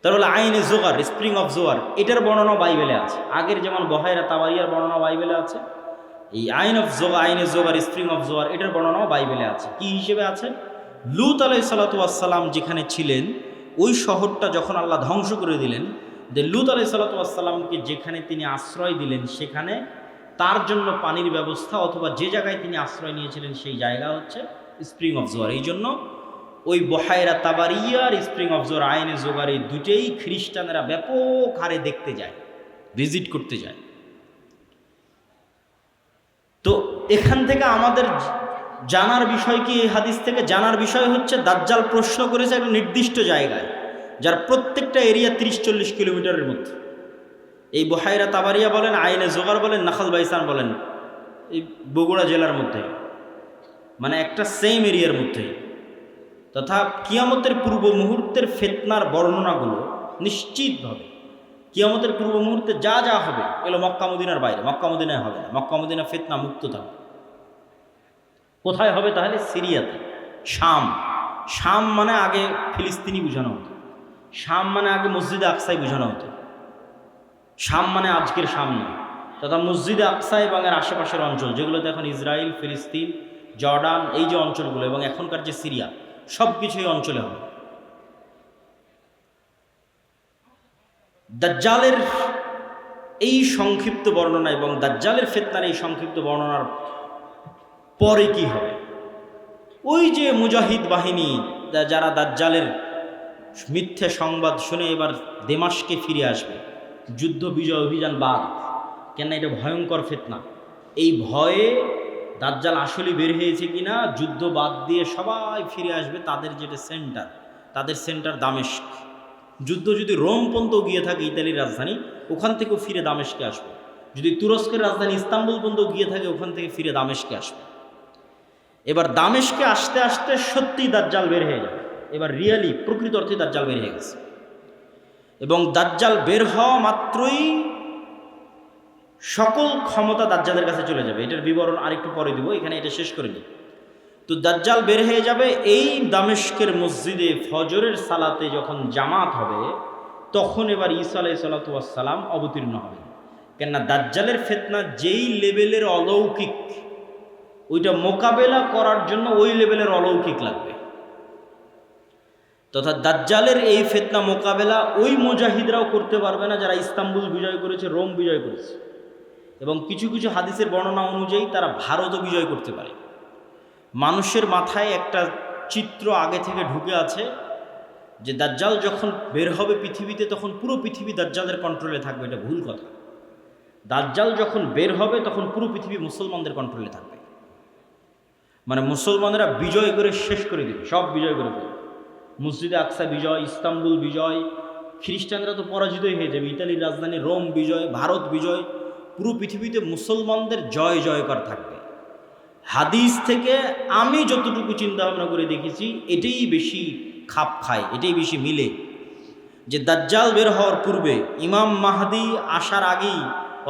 তার বলে আইনে জোগার, স্প্রিং অফ জোয়ার, এটার বর্ণনা বাইবেলে আছে। আগের যেমন বহায়রা তাবারিয়ার বর্ণনা বাইবেলে আছে, এই আইনে জোগার, স্প্রিং অফ জোয়ার, এটার বর্ণনাও বাইবেলে আছে। কি হিসেবে আছে? লূত আলাইহিস সালাম যেখানে ছিলেন ওই শহরটা যখন আল্লাহ ধ্বংস করে দিলেন, যে লূত আলাইহিস সালামকে যেখানে তিনি আশ্রয় দিলেন সেখানে তার জন্য পানির ব্যবস্থা, অথবা যে জায়গায় তিনি আশ্রয় নিয়েছিলেন সেই জায়গা হচ্ছে স্প্রিং অফ জোয়ার। এই জন্য ওই বহায়রা তাবারিয়া আর স্প্রিং অফ জোয়ার, আইনে জোগার, এই দুটেই খ্রিস্টানেরা ব্যাপক হারে দেখতে যায়, ভিজিট করতে যায়। তো এখান থেকে আমাদের জানার বিষয় কি, এই হাদিস থেকে জানার বিষয় হচ্ছে দাজ্জাল প্রশ্ন করেছে একটা নির্দিষ্ট জায়গায়, যার প্রত্যেকটা এরিয়া 30-40 কিলোমিটারের মধ্যে। এই বহায়রা তাবারিয়া বলেন, আইনে জোগার বলেন, নাখাল বাইসান বলেন, এই বগুড়া জেলার মধ্যে, মানে একটা সেম এরিয়ার মধ্যেই। তথা কিয়ামতের পূর্ব মুহূর্তের ফিতনার বর্ণনাগুলো নিশ্চিতভাবে কিয়ামতের পূর্ব মুহূর্তে যা যা হবে এগুলো মক্কা মদিনার বাইরে, মক্কা মদিনায় হবে না। মক্কা মদিনা ফিতনা মুক্ত থাকবে। কোথায় হবে তাহলে? সিরিয়াতে, শাম। শাম মানে আগে ফিলিস্তিনি বোঝানো হতো, শাম মানে আগে মসজিদে আকসাই বোঝানো হতো। শাম মানে আজকের শাম নয়, তথা মসজিদে আকসা এবং এর আশেপাশের অঞ্চল, যেগুলোতে এখন ইসরায়েল, ফিলিস্তিন, জর্ডান, এই যে অঞ্চলগুলো এবং এখনকার যে সিরিয়া, সব কিছু এই অঞ্চলে হবে। দাজ্জালের এই সংক্ষিপ্ত বর্ণনা এবং দাজ্জালের ফিতনার এই সংক্ষিপ্ত বর্ণনার পরে কি হবে? ওই যে মুজাহিদ বাহিনী যারা দাজ্জালের মিথ্যে সংবাদ শুনে এবার দেমাশকে ফিরে আসবে, যুদ্ধ বিজয় অভিযান বাদ, কেন এটা ভয়ঙ্কর ফিতনা। এই ভয়ে দাজ্জাল আসলে বের হয়েছে কিনা, যুদ্ধ বাদ দিয়ে সবাই ফিরে আসবে তাদের যেটা সেন্টার, তাদের সেন্টার দামেস্ক। যুদ্ধ যদি রোম পর্যন্ত গিয়ে থাকে, ইতালির রাজধানী, ওখান থেকেও ফিরে দামেস্কে আসবে। যদি তুরস্কের রাজধানী ইস্তাম্বুল পর্যন্ত গিয়ে থাকে, ওখান থেকে ফিরে দামেস্কে আসবে। এবার দামেস্কে আসতে আসতে সত্যিই দাজ্জাল বের হয়ে যাবে। এবার রিয়েলি প্রকৃত অর্থে দাজ্জাল বের হয়ে গেছে। এবং দাজ্জাল বের হওয়া মাত্রই সকল ক্ষমতা দাজ্জালের কাছে চলে যাবে। এটার বিবরণ আরেকটু পরে দিব, এখানে এটা শেষ করে নিই। তো দাজ্জাল বের হয়ে যাবে। এই দামেস্কের মসজিদে ফজরের সালাতে যখন জামাত হবে, তখন এবার ঈসা আলাইহিস সালাতু ওয়াস সালাম অবতীর্ণ হবে। কেননা দাজ্জালের ফিতনা যেই লেভেলের অলৌকিক, ওইটা মোকাবেলা করার জন্য ওই লেভেলের অলৌকিক লাগবে। তথা দাজ্জালের এই ফিতনা মোকাবেলা ওই মুজাহিদরাও করতে পারবে না যারা ইস্তাম্বুল বিজয় করেছে, রোম বিজয় করেছে। এবং কিছু কিছু হাদিসের বর্ণনা অনুযায়ী তারা ভারতও বিজয় করতে পারে। মানুষের মাথায় একটা চিত্র আগে থেকে ঢুকে আছে যে দাজ্জাল যখন বের হবে পৃথিবীতে, তখন পুরো পৃথিবী দাজ্জালের কন্ট্রোলে থাকবে। এটা ভুল কথা। দাজ্জাল যখন বের হবে তখন পুরো পৃথিবী মুসলমানদের কন্ট্রোলে থাকবে। মানে মুসলমানেরা বিজয় করে শেষ করে দেবে, সব বিজয় করে ফেলবে। মসজিদে আকসা বিজয়, ইস্তাম্বুল বিজয়, খ্রিস্টানরা তো পরাজিতই হয়ে যাবে, ইতালির রাজধানী রোম বিজয়, ভারত বিজয়, পুরো পৃথিবীতে মুসলমানদের জয় জয়কার থাকবে। হাদিস থেকে আমি যতটুকু চিন্তা ভাবনা করে দেখেছি, এটাই বেশি খাপ খায়, এটাই বেশি মিলে। যে দাজ্জাল বের হওয়ার পূর্বে, ইমাম মাহদি আসার আগেই,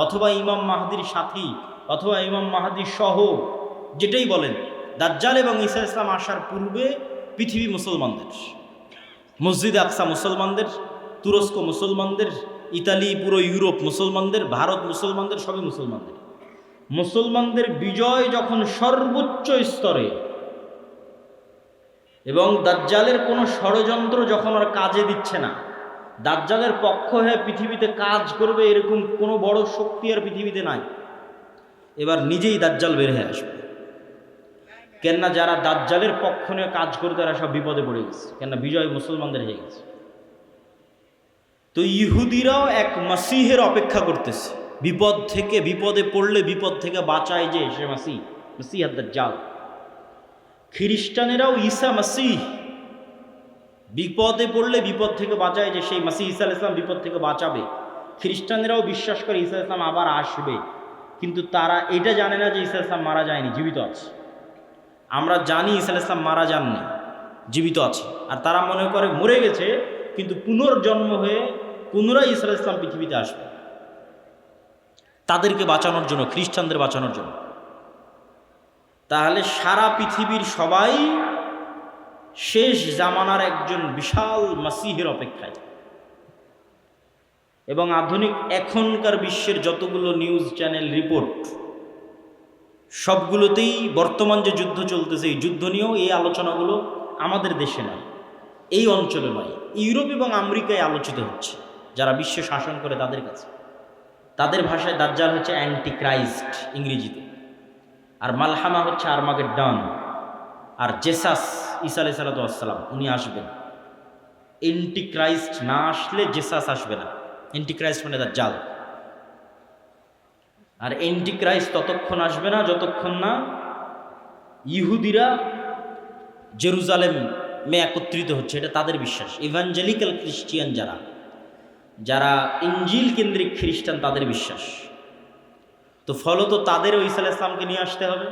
অথবা ইমাম মাহদির সাথী, অথবা ইমাম মাহদির সহ, যেটাই বলেন, দাজ্জাল এবং ঈসা ইসলাম আসার পূর্বে পৃথিবী মুসলমানদের, মসজিদে আকসা মুসলমানদের, তুরস্ক মুসলমানদের, ইতালি, পুরো ইউরোপ মুসলমানদের, ভারত মুসলমানদের, সবই মুসলমানদের। মুসলমানদের বিজয় যখন সর্বোচ্চ স্তরে এবং দাজ্জালের কোনো ষড়যন্ত্র যখন আর কাজে দিচ্ছে না, দাজ্জালের পক্ষ হয়ে পৃথিবীতে কাজ করবে এরকম কোনো বড় শক্তি আর পৃথিবীতে নাই, এবার নিজেই দাজ্জাল বের হয়ে আসবে। কেননা যারা দাজ্জালের পক্ষ নিয়ে কাজ করতে, তারা সব বিপদে পড়ে গেছে, কেননা বিজয় মুসলমানদের হয়ে গেছে। তো ইহুদিরাও এক মাসিহের অপেক্ষা করতেছে, বিপদ থেকে, বিপদে পড়লে বিপদ থেকে বাঁচায় যে সে মাসিহ, মাসিহ দাজ্জাল। খ্রিস্টানেরাও ঈসা মাসিহ, বিপদে পড়লে বিপদ থেকে বাঁচায় যে সেই মাসিহ ঈসা আলাইহিস সালাম বিপদ থেকে বাঁচাবে। খ্রিস্টানেরাও বিশ্বাস করে ঈসা আলাইহিস সালাম আবার আসবে, কিন্তু তারা এটা জানে না যে ঈসা আলাইহিস সালাম মারা যায়নি, জীবিত আছে। আমরা জানি ঈসা আলাইহিস সালাম মারা যাননি, জীবিত আছে। আর তারা মনে করে মরে গেছে, কিন্তু পুনর্জন্ম হয়ে পুনরায় ঈসা আলাইহিস সালাম পৃথিবীতে আসবে, তাদেরকে বাঁচানোর জন্য, খ্রিস্টানদের বাঁচানোর জন্য। তাহলে সারা পৃথিবীর সবাই শেষ জামানার একজন বিশাল মাসিহের অপেক্ষায়। এবং আধুনিক এখনকার বিশ্বের যতগুলো নিউজ চ্যানেল রিপোর্ট, সবগুলোতেই বর্তমান যে যুদ্ধ চলতেছে, এই যুদ্ধ নিয়েও এই আলোচনাগুলো আমাদের দেশে নয়, এই অঞ্চলে নয়, ইউরোপ এবং আমেরিকায় আলোচিত হচ্ছে। যারা বিশ্ব শাসন করে তাদের কাছে, তাদের ভাষায় দাজ্জাল হচ্ছে অ্যান্টি ক্রাইস্ট ইংরেজিতে, আর মালহামা হচ্ছে আর্মাগেড্ডন। আর জেসাস ঈসা আলাইহিস সালাম উনি আসবেন। এন্টিক্রাইস্ট না আসলে জেসাস আসবে না। এন্টিক্রাইস্ট মানে দাজ্জাল। আর এন্টিক্রাইস্ট ততক্ষণ আসবে না যতক্ষণ না ইহুদিরা জেরুজালেমে একত্রিত হচ্ছে, এটা তাদের বিশ্বাস। ইভাঞ্জেলিক্যাল খ্রিস্টিয়ান যারা ইঞ্জিল কেন্দ্রিক খ্রিস্টান তাদের বিশ্বাস। তো ফলত তাদেরও ঈসা আলাইহিস সালামকে নিয়ে আসতে হবে,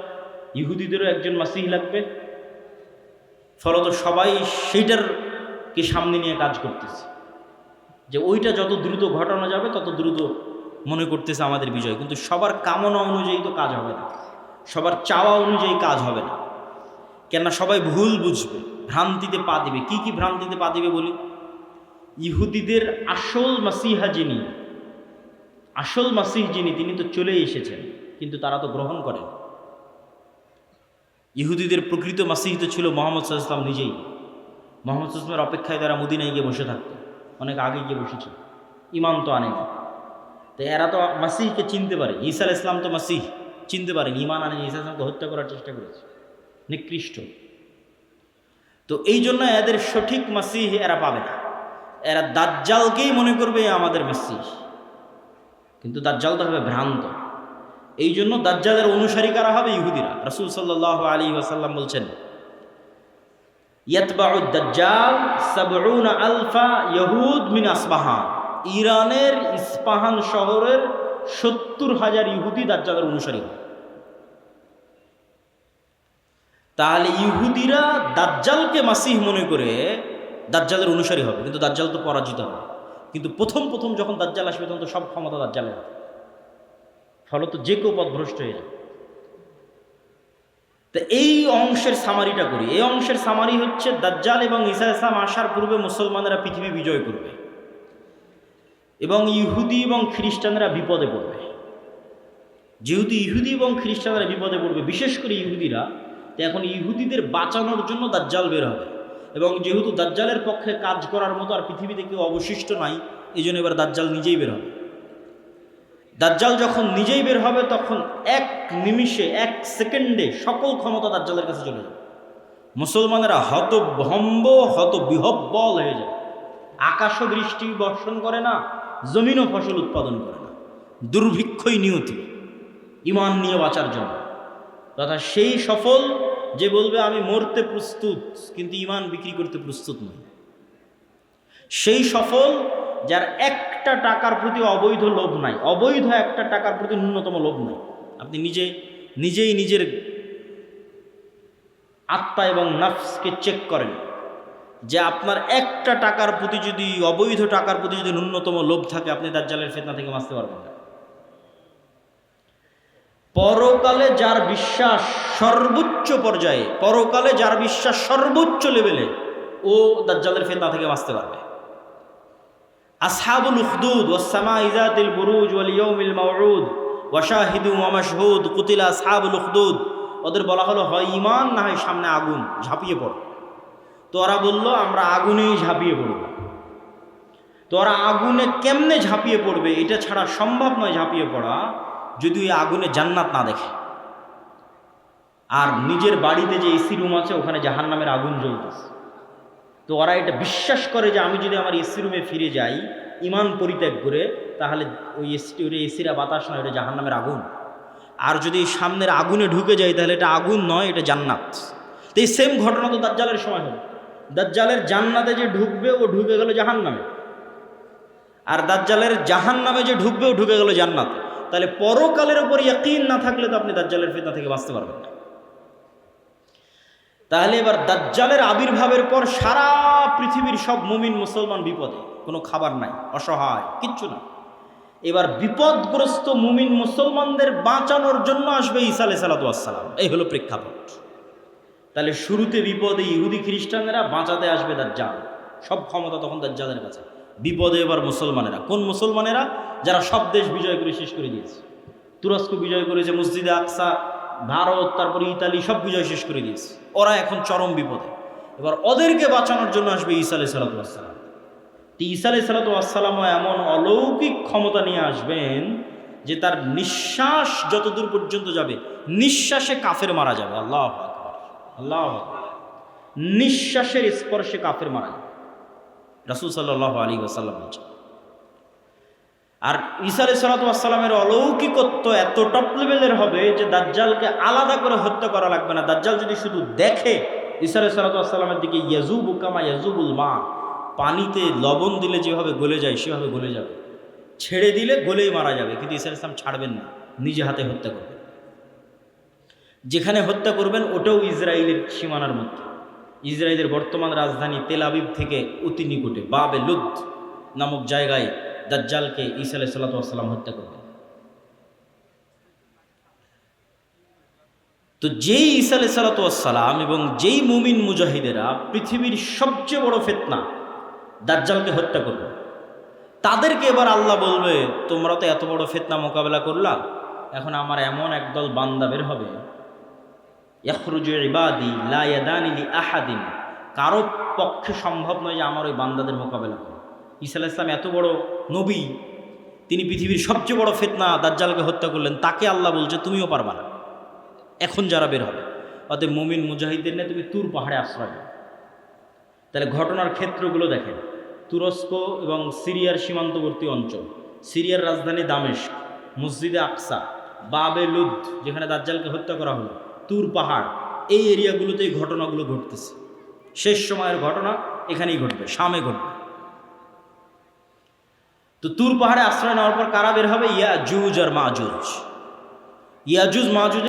ইহুদিদেরও একজন মাসিহ লাগবে। ফলত সবাই সেইটারকে সামনে নিয়ে কাজ করতেছে যে ওইটা যত দ্রুত ঘটানো যাবে তত দ্রুত মনে করতেছে আমাদের বিজয়। কিন্তু সবার কামনা অনুযায়ী তো কাজ হবে না, সবার চাওয়া অনুযায়ী কাজ হবে না। কেননা সবাই ভুল বুঝবে, ভ্রান্তিতে পা দিবে। কি কি ভ্রান্তিতে পা দিবে বলি? ইহুদিদের আসল মাসিহা যিনি, আসল মাসিহ যিনি, তিনি তো চলেই এসেছেন, কিন্তু তারা তো গ্রহণ করেন। ইহুদিদের প্রকৃত মাসিহ তো ছিল মুহাম্মদ সাল্লাল্লাহু আলাইহি ওয়াসাল্লাম নিজেই। মুহাম্মদ সাল্লাল্লাহু আলাইহি ওয়াসাল্লামের অপেক্ষায় তারা মদিনায় গিয়ে বসে থাকতো, অনেক আগে গিয়ে বসেছিল, ইমান তো আনেনি। তো এরা তো মাসিহকে চিনতে পারে, ঈসা আলাইহিস সালাম তো মাসিহ চিনতে পারেন, ইমান আনেনি, ঈসা আলাইহিস সালামকে হত্যা করার চেষ্টা করেছে, নিকৃষ্ট। তো এই জন্য এদের সঠিক মাসিহ এরা পাবে না। এরা দাজ্জালকেই মনে করবে আমাদের মাসিহ, কিন্তু দাজ্জাল তো হবে ভ্রান্ত। এই জন্য দাজ্জালের অনুসারী কারা হবে? ইহুদিরা। রাসূল সাল্লাল্লাহু আলাইহি ওয়াসাল্লাম বলছেন, ইয়াতবাউ দাজ্জাল ৭০ আলফা ইহুদ মিন আসবাহান। ইরানের ইস্পাহান শহরের ৭০,০০০ ইহুদি দাজ্জালের অনুসারী হবে। তাহলে ইহুদিরা দাজ্জালকে মাসিহ মনে করে দাজ্জালের অনুসারী হবে, কিন্তু দাজ্জাল তো পরাজিত হবে। কিন্তু প্রথম যখন দাজ্জাল আসবে তখন তো সব ক্ষমতা দাজ্জালের হবে, ফলত যে কেউ পথভ্রষ্ট হয়ে যাবে। তো এই অংশের সামারিটা করি। এই অংশের সামারি হচ্ছে দাজ্জাল এবং ঈসা আলাইহিস সালাম আসার পূর্বে মুসলমানেরা পৃথিবী বিজয় করবে এবং ইহুদি এবং খ্রিস্টানরা বিপদে পড়বে। যেহেতু ইহুদি এবং খ্রিস্টানরা বিপদে পড়বে, বিশেষ করে ইহুদিরা, তো এখন ইহুদিদের বাঁচানোর জন্য দাজ্জাল বের হবে। এবং যেহেতু দাজ্জালের পক্ষে কাজ করার মতো আর পৃথিবীতে কেউ অবশিষ্ট নাই, এই জন্য এবার দাজ্জাল নিজেই বের হবে। দাজ্জাল যখন নিজেই বের হবে তখন এক নিমিষে, এক সেকেন্ডে সকল ক্ষমতা দাজ্জালের কাছে চলে যাবে। মুসলমানেরা হতভম্ব, হতবিহব্বল হয়ে যাবে। আকাশও বৃষ্টি বর্ষণ করে না, জমিনও ফসল উৎপাদন করে না, দুর্ভিক্ষই নিয়তি ইমান নিয়ে বাঁচার জন্য। তথা সেই সফল যে বলবে আমি মরতে প্রস্তুত কিন্তু ইমান বিক্রি করতে প্রস্তুত নই। সেই সফল যার একটা টাকার প্রতি অবৈধ লোভ নাই, অবৈধ একটা টাকার প্রতি ন্যূনতম লোভ নাই। আপনি নিজেই নিজের আত্মা এবং নফসকে চেক করেন যে আপনার একটা টাকার প্রতি যদি, অবৈধ টাকার প্রতি যদি ন্যূনতম লোভ থাকে, আপনি দাজ্জালের ফিতনা থেকে বাঁচতে পারবেন না। পরকালে যার বিশ্বাস সর্বোচ্চ পর্যায়ে, পরকালে যার বিশ্বাস সর্বোচ্চ লেভেলে, ও দাজ্জালের ফিতনা থেকে বাঁচতে পারবে। আসহাবুল উখদুদ ওয়াস সামাই যাতিল বুরুজ ওয়াল ইয়াউমিল মাউউদ ওয়া শাহিদুন ওয়া মাশহুদ কুতিলা আসহাবুল উখদুদ। ওদের বলা হলো হয় ঈমান না হয় সামনে আগুন, ঝাঁপিয়ে পড়ো। তো ওরা বলল আমরা আগুনেই ঝাঁপিয়ে পড়ব। তো ওরা আগুনে কেমনে ঝাঁপিয়ে পড়বে এটা ছাড়া সম্ভব নয় ঝাঁপিয়ে পড়া, যদি ওই আগুনে জান্নাত না দেখে। আর নিজের বাড়িতে যে এসি রুম আছে ওখানে জাহান্নামের আগুন জ্বলতেছে। তো ওরা এটা বিশ্বাস করে যে আমি যদি আমার এসি রুমে ফিরে যাই ইমান পরিত্যাগ করে, তাহলে ওই এসিরা বাতাস নয়, এটা জাহান্নামের আগুন। আর যদি সামনের আগুনে ঢুকে যায় তাহলে এটা আগুন নয়, এটা জান্নাত। তো এই সেম ঘটনা তো দাজ্জালের সময় হবে। দাজ্জালের জান্নাতে যে ঢুকবে ও ঢুকে গেল জাহান্নামে, আর দাজ্জালের জাহান্নামে যে ঢুকবে ও ঢুকে গেল জান্নাতে। তাহলে পরকালের উপর ইয়াকিন না থাকলে তো আপনি দাজ্জালের ফিতনা থেকে বাঁচতে পারবেন না। তাহলে এবার দাজ্জালের আবির্ভাবের পর সারা পৃথিবীর সব মুমিন মুসলমান বিপদে, কোনো খাবার নাই, অসহায়, কিচ্ছু না। এবার বিপদগ্রস্ত মুমিন মুসলমানদের বাঁচানোর জন্য আসবে ঈসা আলাইহিস সালাম। এই হলো প্রেক্ষাপট। তাহলে শুরুতে বিপদে ইহুদি খ্রিস্টানেরা, বাঁচাতে আসবে দাজ্জাল। সব ক্ষমতা তখন দাজ্জালের কাছে। বিপদে এবার মুসলমানেরা। কোন মুসলমানেরা? যারা সব দেশ বিজয় করে শেষ করে দিয়েছে। তুরস্ক বিজয় করেছে, মসজিদে আকসা, ভারত, তারপরে ইতালি, সব বিজয় শেষ করে দিয়েছে। ওরা এখন চরম বিপদে। এবার ওদেরকে বাঁচানোর জন্য আসবে ঈসা আলাইহিস সালাম। ঈসা আলাইহিস সালামও এমন অলৌকিক ক্ষমতা নিয়ে আসবেন যে তার নিঃশ্বাস যতদূর পর্যন্ত যাবে, নিঃশ্বাসে কাফের মারা যাবে। আল্লাহু আকবার, আল্লাহু আকবার। নিঃশ্বাসের স্পর্শে কাফের মারা যাবে। রাসূল সাল্লাল্লাহু আলাইহি ওয়াসাল্লাম বলছেন। আর ঈসা আলাইহিস সালাতু ওয়াস সালামের অলৌকিকত্ব এত টপ লেভেলের হবে যে দাজ্জালকে আলাদা করে হত্যা করা লাগবে না। দাজ্জাল যদি শুধু দেখে ঈসা আলাইহিস সালাতু ওয়াস সালামের দিকে, ইয়াজুবু কামা ইয়াজুবুল মা, পানিতে লবণ দিলে যেভাবে গলে যায় সেভাবে গলে যাবে, ছেড়ে দিলে গলেই মারা যাবে। কিন্তু ঈসা আলাইহিস সালাম ছাড়বেন না, নিজে হাতে হত্যা করবেন। যেখানে হত্যা করবেন ওটাও ইসরায়েলের সীমানার মধ্যে। ইসরায়েলের বর্তমান রাজধানী তেল আবিব থেকে অতি নিকটে বাবে লুদ নামক জায়গায় দাজ্জালকে ঈসা আলাইহিস সালাতু ওয়াস সালাম হত্যা করবেন। তো যেই ঈসা আলাইহিস সালাতু ওয়াস সালাম এবং যেই মুমিন মুজাহিদেরা পৃথিবীর সবচেয়ে বড় ফিতনা দাজ্জালকে হত্যা করবে, তাদেরকে এবার আল্লাহ বলবে, তোমরা তো এত বড় ফিতনা মোকাবেলা করলা, এখন আমার এমন একদল বান্দা বের হবে, ইয়াখরুজু ইবাদি লা ইয়াদানি লি আহাদিন, কারো পক্ষে সম্ভব নয় যে আমার ওই বান্দাদের মোকাবেলা করে। ঈসা আলাইহিস সালাম এত বড় নবী, তিনি পৃথিবীর সবচেয়ে বড় ফিতনা দাজ্জালকে হত্যা করলেন, তাকে আল্লাহ বলছে তুমিও পারবা না এখন যারা বের হবে। অতএব মুমিন মুজাহিদদের নিয়ে তুমি তুর পাহাড়ে আশ্রয় নাও। তাহলে ঘটনার ক্ষেত্রগুলো দেখেন, তুরস্ক এবং সিরিয়ার সীমান্তবর্তী অঞ্চল, সিরিয়ার রাজধানী দামেস্ক, মসজিদে আকসা, বাবে লুদ যেখানে দাজ্জালকে হত্যা করা হলো, তুর পাহাড়, এই এরিয়াগুলোতেই ঘটনাগুলো ঘটতেছে। শেষ সময়ের ঘটনা এখানেই ঘটবে, শামে ঘটবে। তো তুর পাহাড়ে আশ্রয় নেওয়ার পর কারা বের হবে? ইয়াজুজ আর মাজুজ। ইয়াজুজ মাজুজ